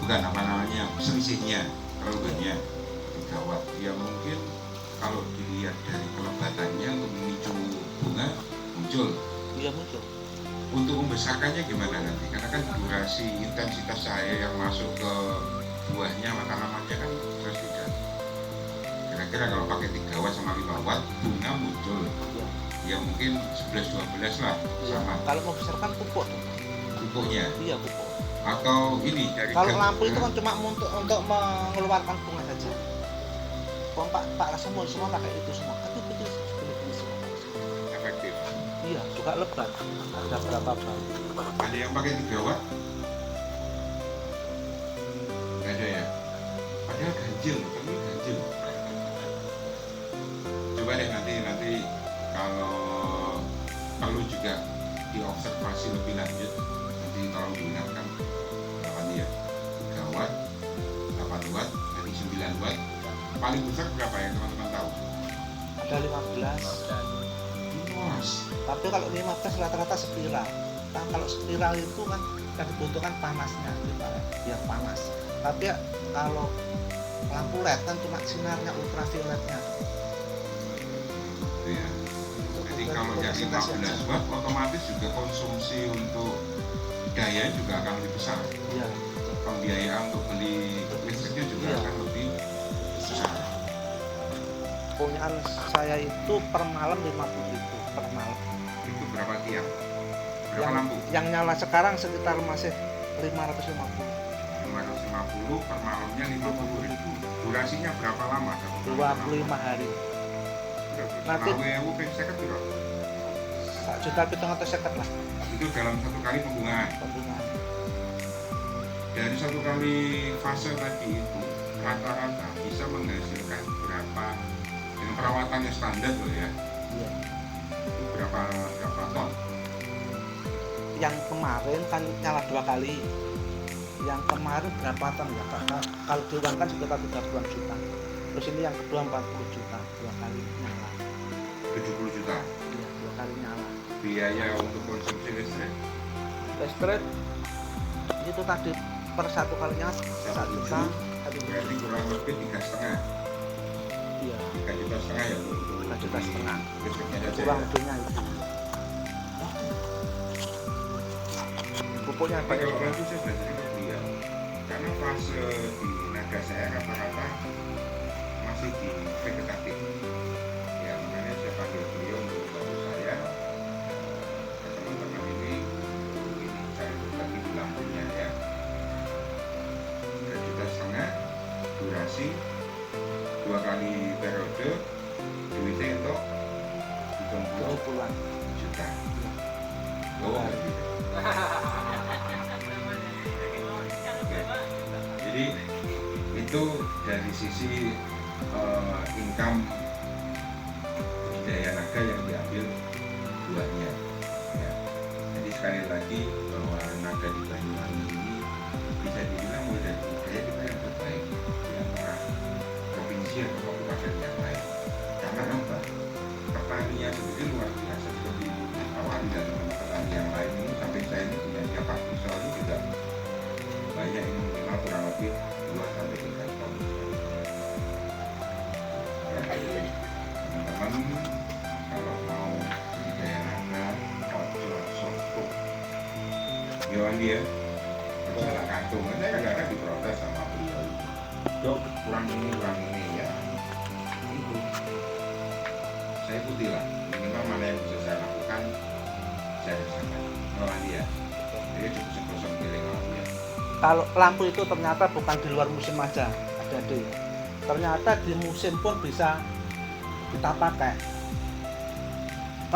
Bukan apa namanya, selisihnya terlalu banyak 3 watt. Ya mungkin kalau dilihat dari kelebatannya untuk memicu bunga muncul. Iya muncul. Untuk membesarkannya gimana nanti? Karena kan durasi intensitas cahaya yang masuk ke buahnya maka namanya kan terus tidak. Kira-kira kalau pakai 3 watt sama 5 watt bunga muncul. Ya mungkin 11-12 lah sama. Kalau mau besarkan pupuk. Pupuknya. Iya pupuk. Atau ini dari Kalau lampu itu kan cuma untuk mengeluarkan bunga saja. Pak semua pakai itu semua. Tapi itu semua. efektif. Iya, juga lebat. Ada berapa bau? Ada yang pakai 3 watt? Nggak ada ya? Padahal ganjil, tapi ganjil. Coba deh nanti kalau perlu juga diobservasi lebih lanjut. Nanti tolong diingatkan berapa nih ya? 3 watt, 8 watt, nanti 9 watt. Paling besar berapa ya teman-teman tahu? Ada 15. Luas. Tapi kalau 15 rata-rata spiral. Nah, kalau spiral itu kan yang dibutuhkan panasnya, biar panas. Tapi ya, kalau lampu LED kan cuma sinarnya ultravioletnya. Iya. Jadi kalau yang 15 watt otomatis juga konsumsi untuk daya juga akan lebih besar. Iya. Pembiayaan untuk beli listriknya juga akan lebih besar. Punyaan saya itu per malam 50.000 per malam. Itu berapa tiang? Berapa lampu? Yang nyala sekarang sekitar masih 550. 550 per malamnya 50.000. Durasinya berapa lama? 25 hari. Nanti seket berapa? 1.750.000 lah Itu dalam satu kali pembungaan. Dari satu kali fase tadi itu rata-rata bisa menghasilkan berapa dengan perawatannya standar loh ya? Iya. Itu berapa ton? Yang kemarin kan nyala 2 kali. Yang kemarin berapa ton ya Pak? Kalau diulang kan sekitar 30 juta. Terus ini yang kedua 40 juta, 2 kali nyala. 70 juta. Iya, 2 kali nyala. Biaya untuk konsumsi listrik Listrik itu tadi per 1 kalinya 1 juta. berarti kurang lebih 3,5. Iya, 3,5 juta ya untuk 3,5 juta. listriknya saja Kurang ya. lebihnya itu. Pupuknya Tapi pakai kalau nanti saya belajar ke dia karena fase di naga saya rata-rata masih di vegetatif. Ya, makanya saya panggil beliau untuk bantu saya. Teman-teman ini saya bagi di lampunya ya. 3,5 juta durasi 2 kali periode, duitnya untuk 70 juta. Oh, gitu. Jadi itu dari sisi income budidaya naga yang diambil buahnya. Ya. Jadi sekali lagi bahwa naga di Banyuwangi ini bisa dibilang modal budidaya kita yang terbaik di antara provinsi atau kabupaten yang lain. Karena apa? Petaninya sendiri luar biasa seperti awali dan petani yang lain ini sampai saya ini punya siapa pisau ini juga banyak ini minimal kurang lebih 2-3 ton. Ya, teman-teman kalau mau budidaya naga, ojo soto, Yohan dia, salah kantung, saya kadang-kadang diprotes sama beliau. Dok, kurang ini ya. Itu saya ikuti lah, minimal mana yang bisa saya lakukan, saya lakukan. Yohan dia, jadi cukup sekosong piring lah dia. Kalau lampu itu ternyata bukan di luar musim aja, adik-adik. Ternyata di musim pun bisa kita pakai.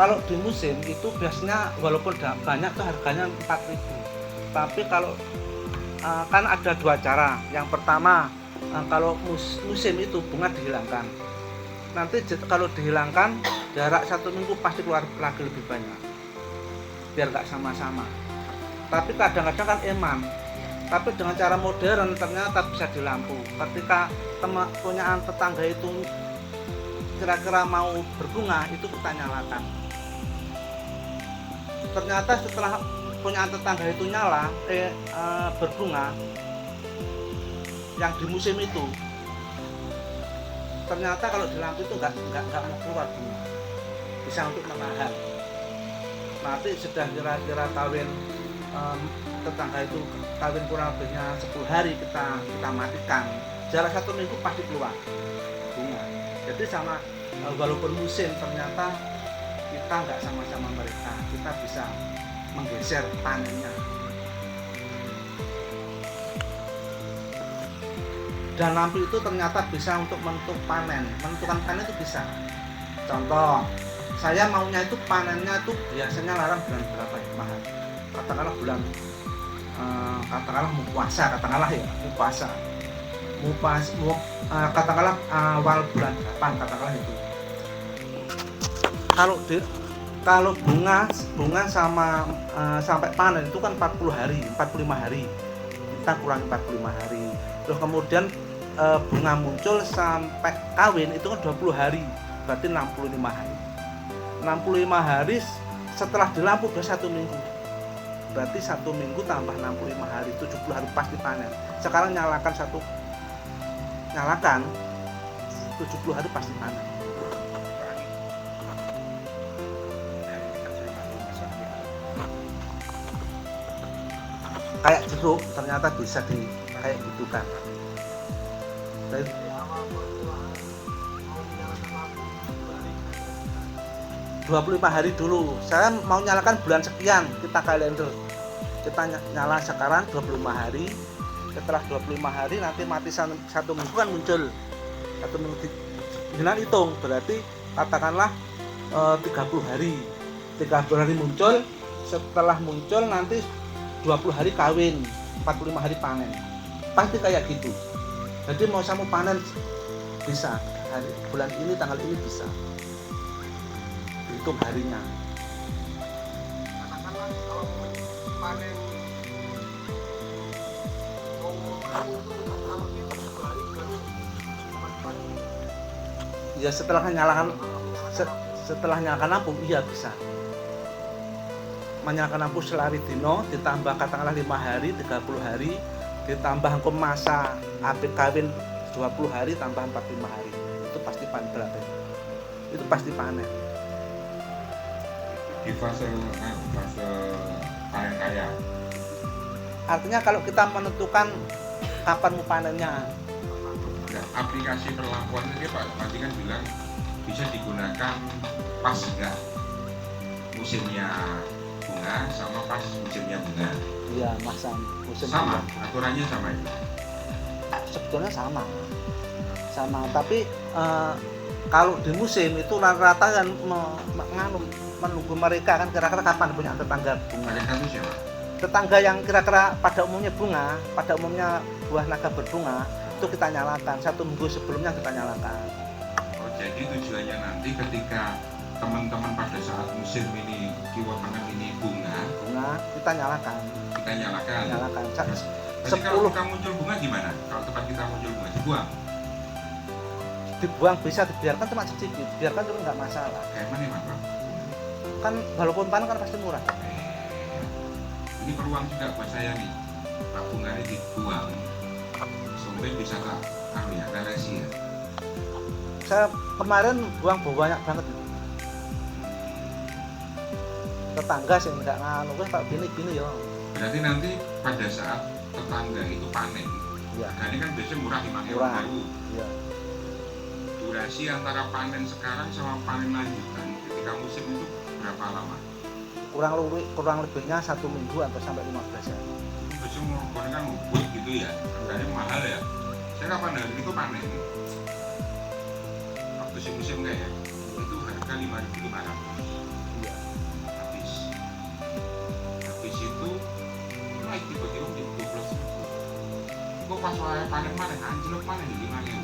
Kalau di musim itu biasanya walaupun banyak tuh harganya 4.000. Tapi kalau kan ada 2 cara. Yang pertama, kalau musim itu bunga dihilangkan. Nanti kalau dihilangkan jarak 1 minggu pasti keluar lagi lebih banyak. Biar nggak sama-sama. Tapi kadang-kadang kan eman. Tapi dengan cara modern ternyata bisa di lampu. Ketika punyaan tetangga itu kira-kira mau berbunga, itu kita nyalakan. Ternyata setelah punyaan tetangga itu nyala, berbunga, yang di musim itu, ternyata kalau di lampu itu nggak mau keluar bunga, bisa untuk menahan. Nanti sudah kira-kira kawin tetangga itu kawin kurang lebihnya 10 hari kita matikan, jarak 1 minggu pasti keluar bunga. Jadi sama walaupun musim ternyata kita nggak sama-sama mereka, kita bisa menggeser panennya. Dan lampu itu ternyata bisa untuk menentukan panen itu bisa. Contoh, saya maunya itu panennya itu biasanya larang bulan berapa ya, Mahal? Katakanlah bulan katakanlah mau puasa, katakanlah awal bulan 8, katakanlah itu. Kalau bunga sama sampai panen itu kan 45 hari. Kita kurang 45 hari. Terus kemudian bunga muncul sampai kawin itu kan 20 hari. Berarti 65 hari. 65 hari setelah di lampu udah 1 minggu. Berarti 1 minggu tambah 65 hari, 70 hari pasti panen. Sekarang nyalakan 70 hari pasti panen. Kayak jeruk ternyata bisa kayak gitu kan. 25 hari dulu. Saya mau nyalakan bulan sekian, kita kalender. Kita nyala sekarang 25 hari. Setelah 25 hari nanti mati 1 minggu kan muncul. 1 minggu dengan hitung berarti katakanlah 30 hari. 30 hari muncul, setelah muncul nanti 20 hari kawin, 45 hari panen. Pasti kayak gitu. Jadi mau saya mau panen bisa. Bulan ini tanggal ini bisa. Hitung harinya. Katakanlah kalau panen ya setelah nyalakan lampu iya bisa. Menyalakan lampu selari dino ditambah katakanlah 5 hari, 30 hari ditambah masa apit kawin 20 hari tambah 45 hari. Itu pasti panen berapa? Itu pasti panen. Di fase panen kaya. Artinya kalau kita menentukan kapan mau panennya. Nah, aplikasi perlakuan ini Pak Bupati kan bilang bisa digunakan pas enggak musimnya bunga sama pas musimnya bunga. Iya, masa musim Sama, bunga. aturannya sama itu. Sebetulnya sama, tapi kalau di musim itu rata-rata kan menunggu mereka kan kira-kira kapan punya tetangga bunga. Mereka itu siapa? Tetangga yang kira-kira pada umumnya bunga, pada umumnya buah naga berbunga itu kita nyalakan 1 minggu sebelumnya kita nyalakan. Oh, jadi tujuannya nanti ketika teman-teman pada saat musim ini kiwa panen ini bunga Kita nyalakan. Jadi kalau 10 kita muncul bunga gimana? Kalau tempat kita muncul bunga dibuang? dibuang bisa, dibiarkan cuma sedikit, dibiarkan cuma nggak masalah. Kayak mana Mas Bang? Kan walaupun panen kan pasti murah. Ini peluang juga buat saya nih. Pak bunga ini dibuang sampai bisa tak ya, relasi ya. Saya kemarin buang banyak banget. Tetangga sih nggak nganu kan Pak gini ya. Berarti nanti pada saat tetangga itu panen, Iya. harganya kan biasanya murah 5.000. Murah. Iya. Durasi antara panen sekarang sama panen lanjutan ketika musim itu berapa lama? Kurang lebihnya 1 minggu atau sampai 15 hari. Biasanya mau kan ngebut gitu ya, harganya mahal ya. Saya kapan hari itu panen, waktu musim kayak itu harga 5.500. Iya. Habis itu naik tiba-tiba di 12.000. Kok pas wae panen mana anjlok mana di 5.000.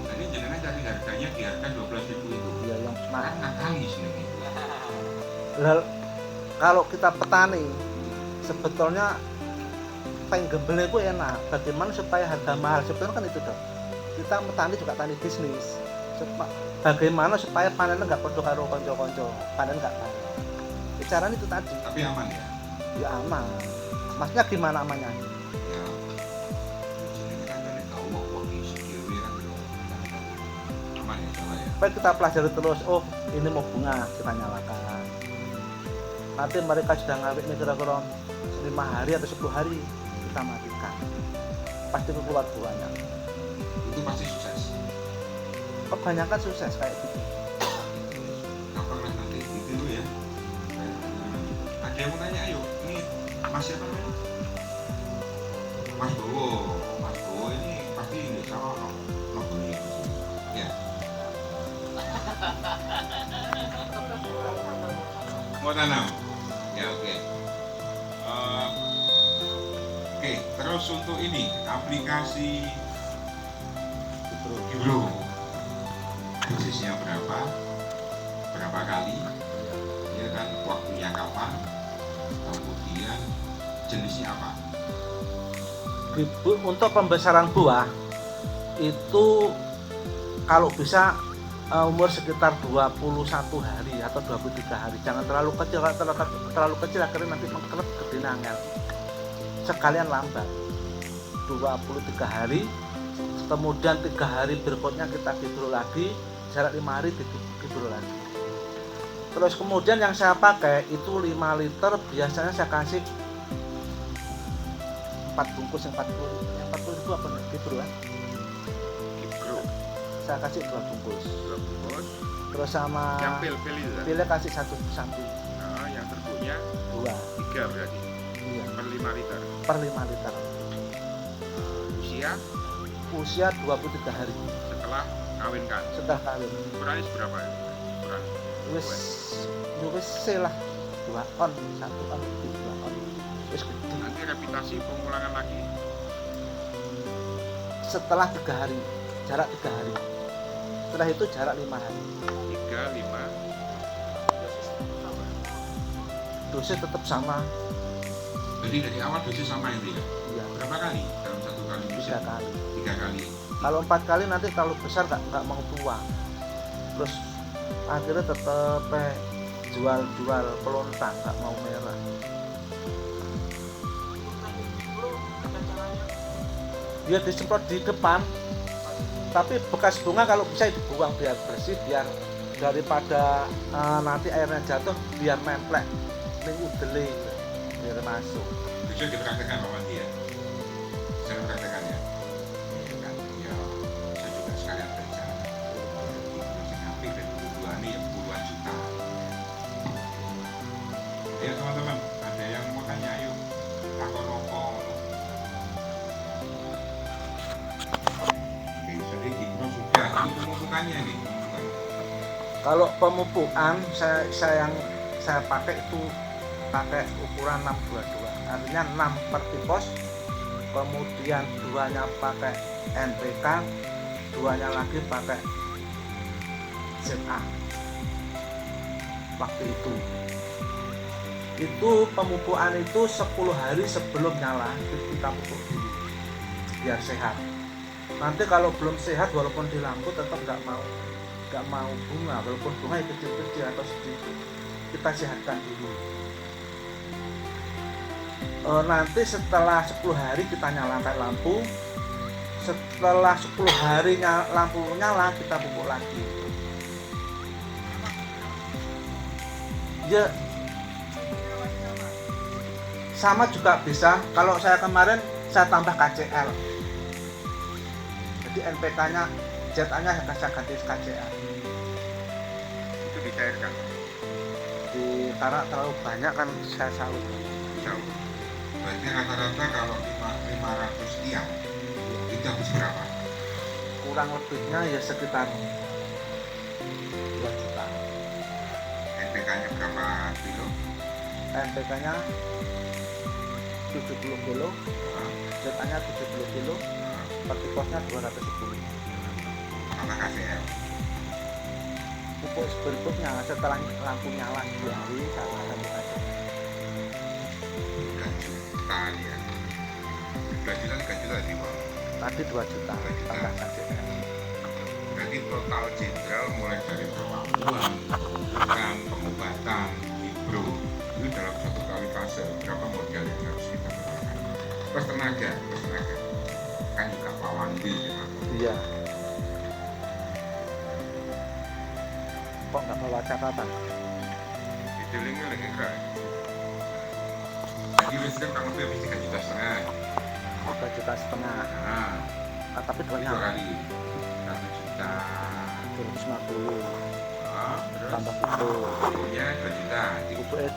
Jadi jangan cari harganya di harga 12.000 itu. Iya yang Kan mahal. nangis nih. Lah, kalau kita petani sebetulnya pengen gembel itu enak. Bagaimana supaya harga mahal? Sebetulnya kan itu dong. Kita petani juga tani bisnis. Bagaimana supaya panennya nggak podo karo konco-konco, panen nggak bareng. Caranya itu tadi. Tapi aman ya. Ya aman. Maksudnya gimana amannya? Ya. Jadi kan dari tahu kok di sini kan aman ya coba ya. Supaya kita pelajari terus. Oh ini mau bunga kita nyalakan. Nanti mereka sudah ngawet nih kira-kira 5 hari atau 10 hari kita matikan. Pasti keluar buahnya. Itu pasti sukses. Kebanyakan sukses kayak gitu. Gampang lah nanti ditiru ya. Ada yang mau tanya, ayo. Ini Mas siapa namanya? Mas Bowo ini pasti ini sama logonya di sini. Ya. Mau tanam? Ya oke. Oke, terus untuk ini aplikasi Gibro. Dosisnya berapa kali, ya kan, waktunya kapan, kemudian jenisnya apa? Untuk pembesaran buah itu kalau bisa umur sekitar 21 hari atau 23 hari. Jangan terlalu kecil, kalau terlalu kecil akhirnya nanti mengkerep gede nangel. Sekalian lambat 23 hari, kemudian 3 hari berikutnya kita gibro lagi, jarak 5 hari gibro lagi. Terus kemudian yang saya pakai itu 5 liter, biasanya saya kasih 4 bungkus yang 40 ribu apa nih gibro kan? Gibro, Saya kasih 2 bungkus. 2 bungkus. Terus sama Yang pil-pil itu kan? pilih kasih 1 sapi Nah, yang terbuknya 2. 3 berarti, Iya, per 5 liter. per 5 liter. Usia Usia 23 hari setelah kawinkan. setelah kawin. Ukurannya seberapa ya? Ukuran Wis lah 2 on, 1 on, 2 on. Wis gede. nanti repitasi pengulangan lagi. Setelah 3 hari, jarak 3 hari. Setelah itu jarak 5 hari. 3, 5. Dosis tetap sama. Jadi dari awal dosis sama itu ya? Iya, Berapa kali dalam satu kali musim? 3 kali. 3 kali. Kalau 4 kali nanti terlalu besar nggak mau tua. Terus akhirnya tetap jual pelontang, nggak mau merah. Dia disemprot di depan, tapi bekas bunga kalau bisa dibuang biar bersih, biar daripada nanti airnya jatuh, biar nemplek ning udele biar masuk. Bisa dipraktekkan Pak Mandi ya? Saya praktekkan ya? pemupukannya nih. Kalau pemupukan saya pakai itu pakai ukuran 622, artinya 6 per tipos, kemudian 2-nya pakai NPK, 2-nya lagi pakai ZA. Waktu itu pemupukan itu 10 hari sebelum nyala kita pupuk dulu biar sehat. Nanti kalau belum sehat walaupun di lampu tetap nggak mau bunga, walaupun bunga itu kecil-kecil atau sedikit, kita sehatkan dulu. Nanti setelah 10 hari kita nyalakan lampu, setelah 10 hari lampu nyala kita pupuk lagi. Ya sama juga bisa. Kalau saya kemarin saya tambah KCL, jadi NPK nya ZA nya saya ganti KCL. Itu dicairkan. Karena terlalu banyak kan saya salut. Berarti rata-rata kalau 500 sekian itu habis berapa? Kurang lebihnya ya sekitar 2 juta. NPK-nya berapa kilo? NPK nya 70 kilo, ZA nya 70 kilo, per tiposnya 210. Sama KCL. Pupuk berikutnya setelah lampu nyala 2 hari saya akan dikasih. 3 juta ya. 2 juta 3 juta sih Pak. Tadi 2 juta tambah KCL. Berarti total jenderal mulai dari perlakuan, pengobatan, hidro itu dalam satu kali fase berapa modal yang harus kita keluarkan? Plus tenaga kan juga Pak Wandi ya. Iya. Kok nggak bawa catatan? Detailingnya lagi keras. Jadi listrik kurang lebih habis 3,5 juta. 3,5 juta. Tapi 2 Dua nyala. kali 1 juta. 250. Terus Tambah pupuk. pupuknya 2 juta. Pupuknya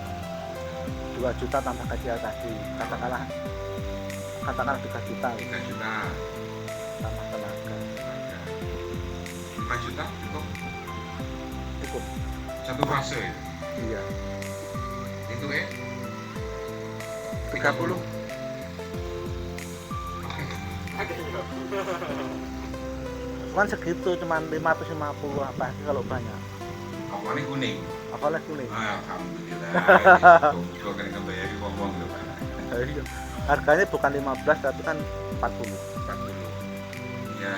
2 juta tambah KCL tadi. Katakanlah 3 juta. 3 juta. Tambah tenaga. 5 juta cukup Cukup. satu fase itu. Iya. Itu 30. Kan segitu cuman 550 apa sih kalau banyak. Awalnya kuning. Apalagi kuning. Alhamdulillah. Gue kan ngebayari ngomong gitu Pak. Iya. Harganya bukan 15 tapi kan 40. 40. Ya,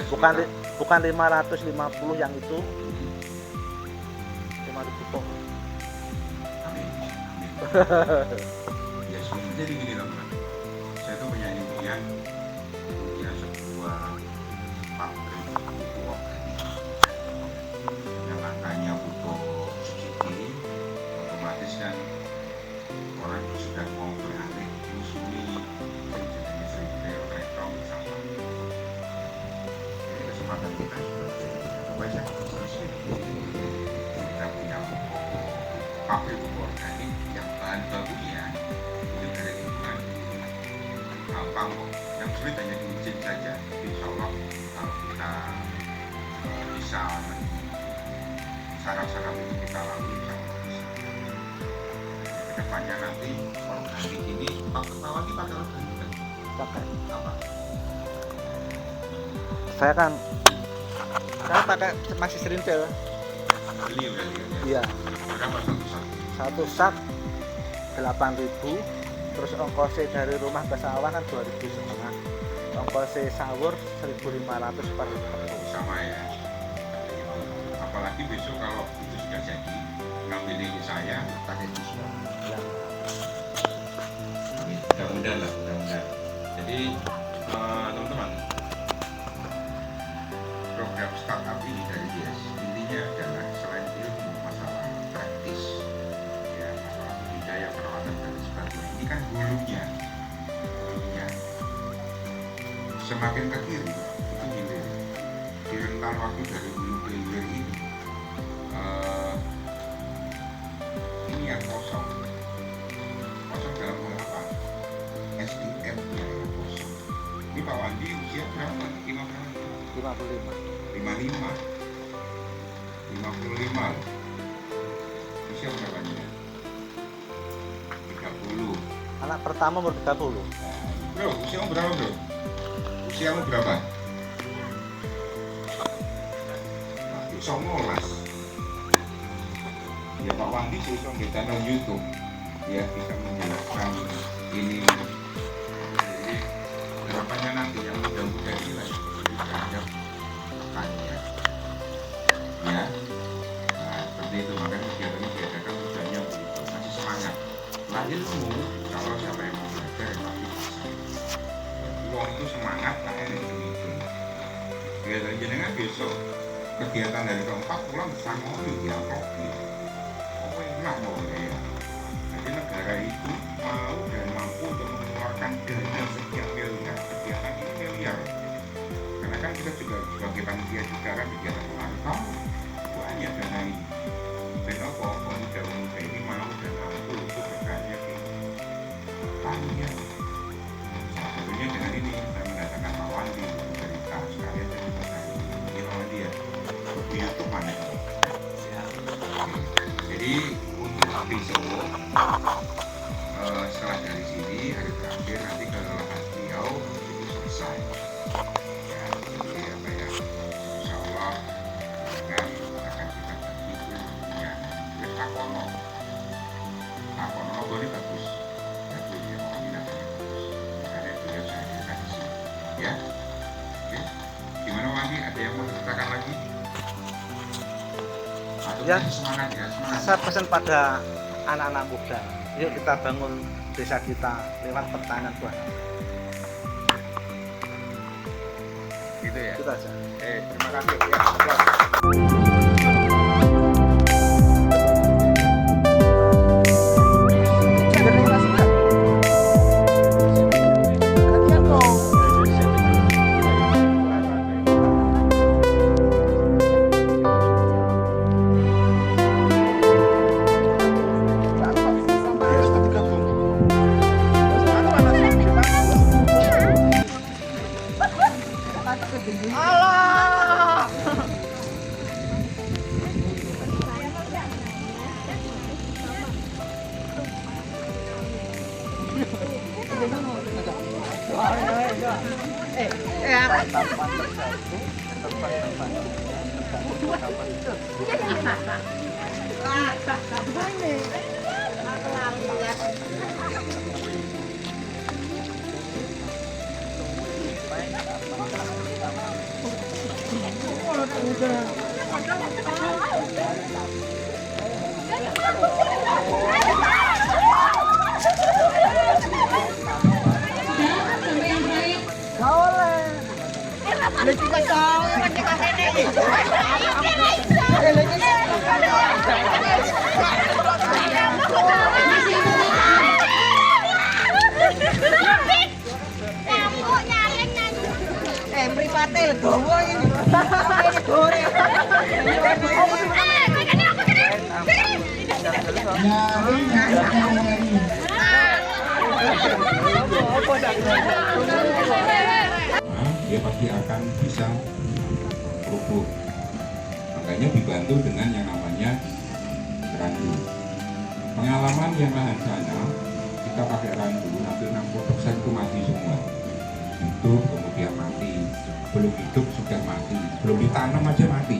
Bukan 550 yang itu. 5.000 pok. Amin. Ya sebenarnya jadi gini teman. Saya tuh punya impian sebuah pabrik pupuk organik. Yang angkanya butuh subsidi, otomatis kan orang sudah mau beralih menyusui yang jenis retail, retro, misalnya. Ini kesempatan kita coba saja terus kita punya pabrik pupuk organik yang bahan bakunya itu dari lingkungan gampang kok. Yang sulit hanya diizin saja. Insya Allah kalau kita bisa syarat-syarat itu kita lalui, insya Allah bisa. Kedepannya nanti organik ini Pak Kepawati pakai organik kan? Pakai. Apa? Saya pakai masih serintil. Beli berarti kan ya? Iya. Berapa satu sak? 1 sak 8.000. Terus ongkosnya dari rumah ke sawah kan 2.500. Ongkosnya sawur 1.500 per Sama ya. Apalagi besok kalau itu sudah jadi ngambil ini saya pakai tisu. ya. Mudah-mudahan lah, mudah-mudahan. Jadi teman-teman, program startup ini dari DS intinya adalah selain ilmu masalah praktis, ya masalah budidaya, perawatan dan sebagainya. Ini kan hulunya. Semakin ke kiri itu hilir. Di rentang waktu dari hulu ke hilir ini yang kosong dalam hal apa? SDM nya yang kosong. Ini Pak Wandi usia berapa? 55. 55. 55. 55 loh. Usia berapa nih? 30. Anak pertama umur 30. Bro, usiamu berapa bro? Usiamu berapa? Songolas. Ya Pak Wandi susah di channel YouTube ya bisa menjelaskan ini. Jadi harapannya nanti yang muda-muda ini lagi terhadap pekannya. Ya, nah, seperti itu makanya kegiatan ini diadakan tujuannya begitu masih semangat. Nah ilmu kalau siapa yang mau belajar ya pasti bisa. Uang itu semangat tak enak begitu. Biasanya jenengan besok kegiatan dari keempat pulang bersama mobil ya kopi. Oh enak boleh ya. Jadi negara itu mau dan mampu untuk mengeluarkan dana sekian miliar. Kegiatan ini miliar. Karena kan kita juga sebagai panitia juga kan kegiatan pemantau banyak dana ini. Kenapa pemuda-pemuda ini mau dan mampu untuk berkarya di panitia. Salah satunya dengan ini saya mendatangkan Pak Wandi dari tas sekalian dari petani. Ini Pak Wandi ya. YouTube mana? Jadi untuk besok setelah dari sini hari terakhir nanti ke lahan beliau itu selesai. Ya, jadi apa ya? Insya Allah akan kita bagi ilmunya. Takono ini bagus. Bagus ya, orang minatnya bagus. Makanya beliau saya hadirkan di sini. Ya, oke. Gimana Wandi? Ada yang mau diceritakan lagi? Ya, semangat ya, semangat. saya pesan pada anak-anak muda, yuk kita bangun desa kita lewat pertanian buah. Gitu ya. Itu aja. Terima kasih ya. Privatel gowo ini. Dia pasti akan bisa rubuh. Makanya dibantu dengan yang namanya randu. Pengalaman yang lahan sana kita pakai randu hampir 60% itu mati semua. Hidup kemudian mati, belum hidup sudah mati, belum ditanam aja mati.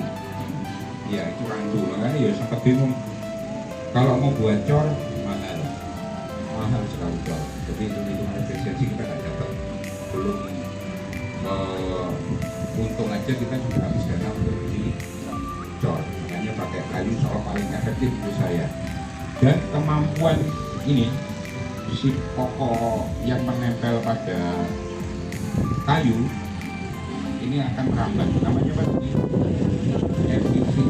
Ya itu randu. Makanya ya sempat bingung. Kalau mau buat cor mahal sekali cor. Jadi hitung-hitungan efisiensi kita nggak dapat. Belum untung aja kita sudah habis dana untuk beli cor. Makanya pakai kayu soal paling efektif menurut saya. Dan kemampuan ini si pokok yang menempel pada kayu ini akan merambat. Namanya apa tadi? Epifit.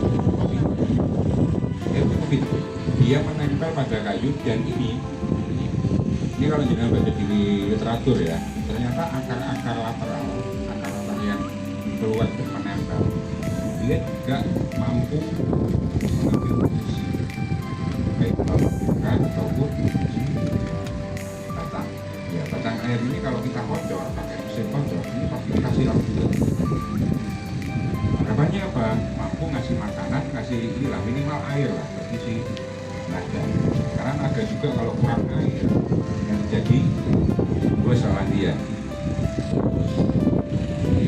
Dia menempel pada kayu dan ini kalau jangan baca di literatur ya, ternyata akar-akar lateral yang keluar dan menempel, dia juga mampu mengambil posisi baik bukan ataupun batang. Ya batang air ini kalau kita kocor pakai mesin kocor ini pasti kasih lampu. Harapannya apa? Mampu ngasih makanan, ngasih minimal air lah bagi si naga. Karena naga juga kalau kurang air yang terjadi gue sama dia.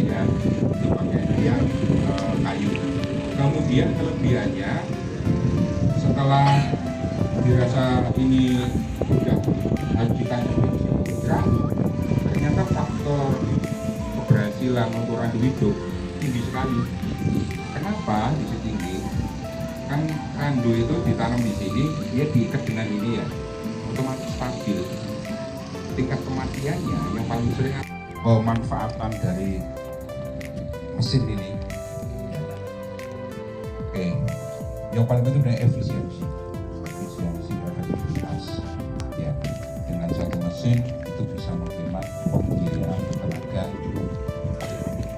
Ya, dipakai dia kayu. Kemudian kelebihannya setelah dirasa ini sudah harus dikasihkan, ternyata faktor keberhasilan untuk randu hidup tinggi sekali. Kenapa bisa tinggi? Kan randu itu ditanam di sini, dia diikat dengan ini ya, otomatis stabil. Tingkat kematiannya yang paling sering pemanfaatan dari mesin ini. Oke, yang paling penting adalah efisiensi, efektivitas. Ya, dengan satu mesin itu bisa menghemat pembiayaan tenaga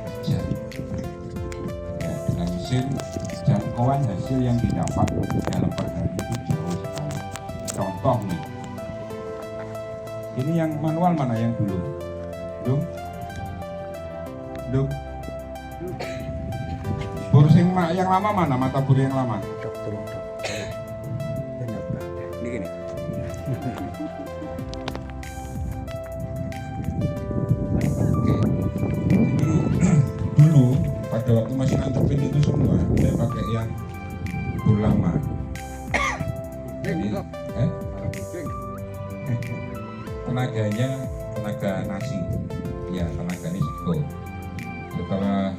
kerja. Ya, dengan mesin jangkauan hasil yang didapat dalam per hari itu jauh sekali. Contoh nih, ini yang manual mana yang dulu? Dum? Bor yang lama mana? Mata bor yang lama? Ini gini. Oke. Jadi dulu pada waktu masih antepin itu semua saya pakai yang bor lama. Jadi, tenaganya tenaga nasi, ya tenaga nisiko. Setelah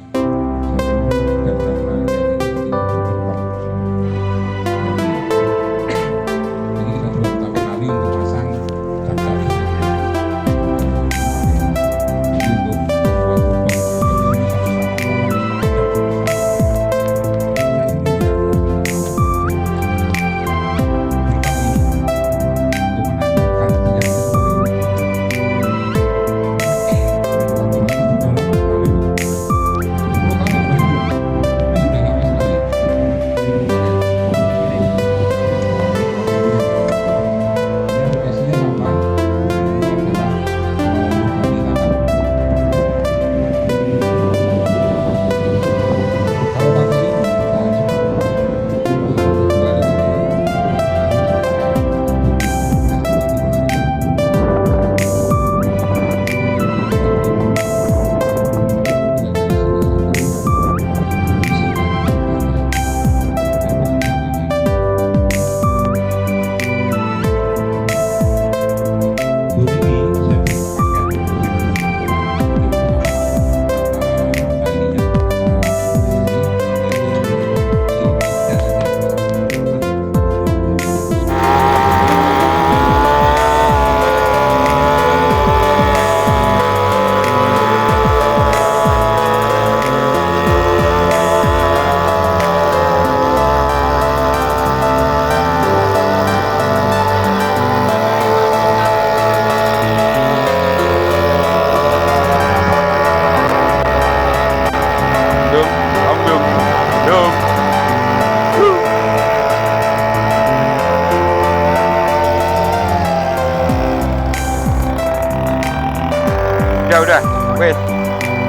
udah, wes,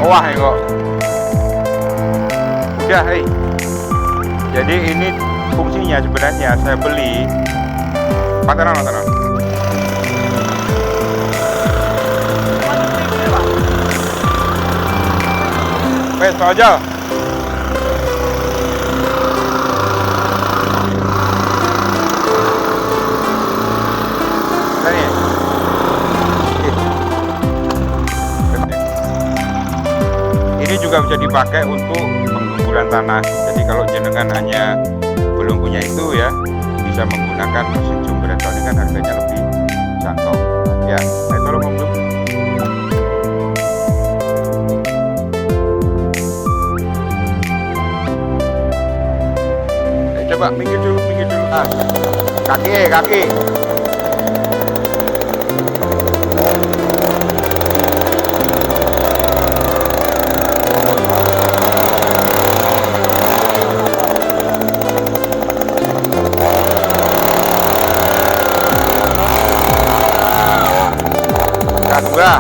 wah ya kok, udah, hei. Jadi ini fungsinya sebenarnya saya beli, pateran. Wes, aja. Ini juga bisa dipakai untuk penggemburan tanah. Jadi kalau jenengan hanya belum punya itu ya, bisa menggunakan mesin jumbo elektronik, kan harganya lebih jangkau. Ya, saya tolong Om Jum. Coba minggir dulu. Ah, kaki. Dua.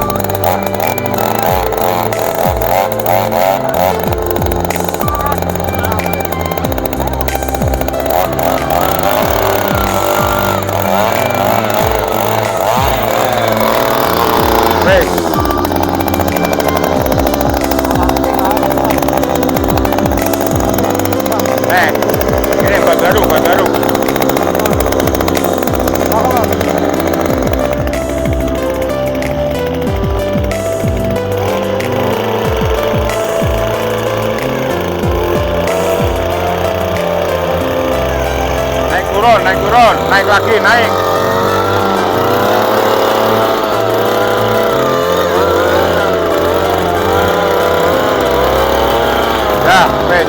turun, naik lagi, naik. Ya, wes.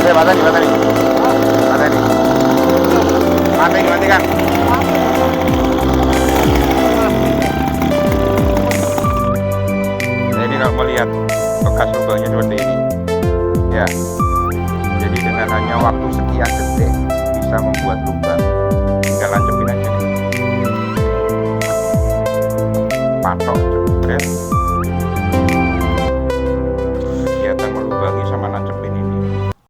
Oke, mateni. Matikan. Jadi kalau melihat bekas lubangnya seperti ini, ya. Jadi dengan hanya waktu sekian detik bisa membuat lubang. Tinggal lancepin aja. Patok, jebret.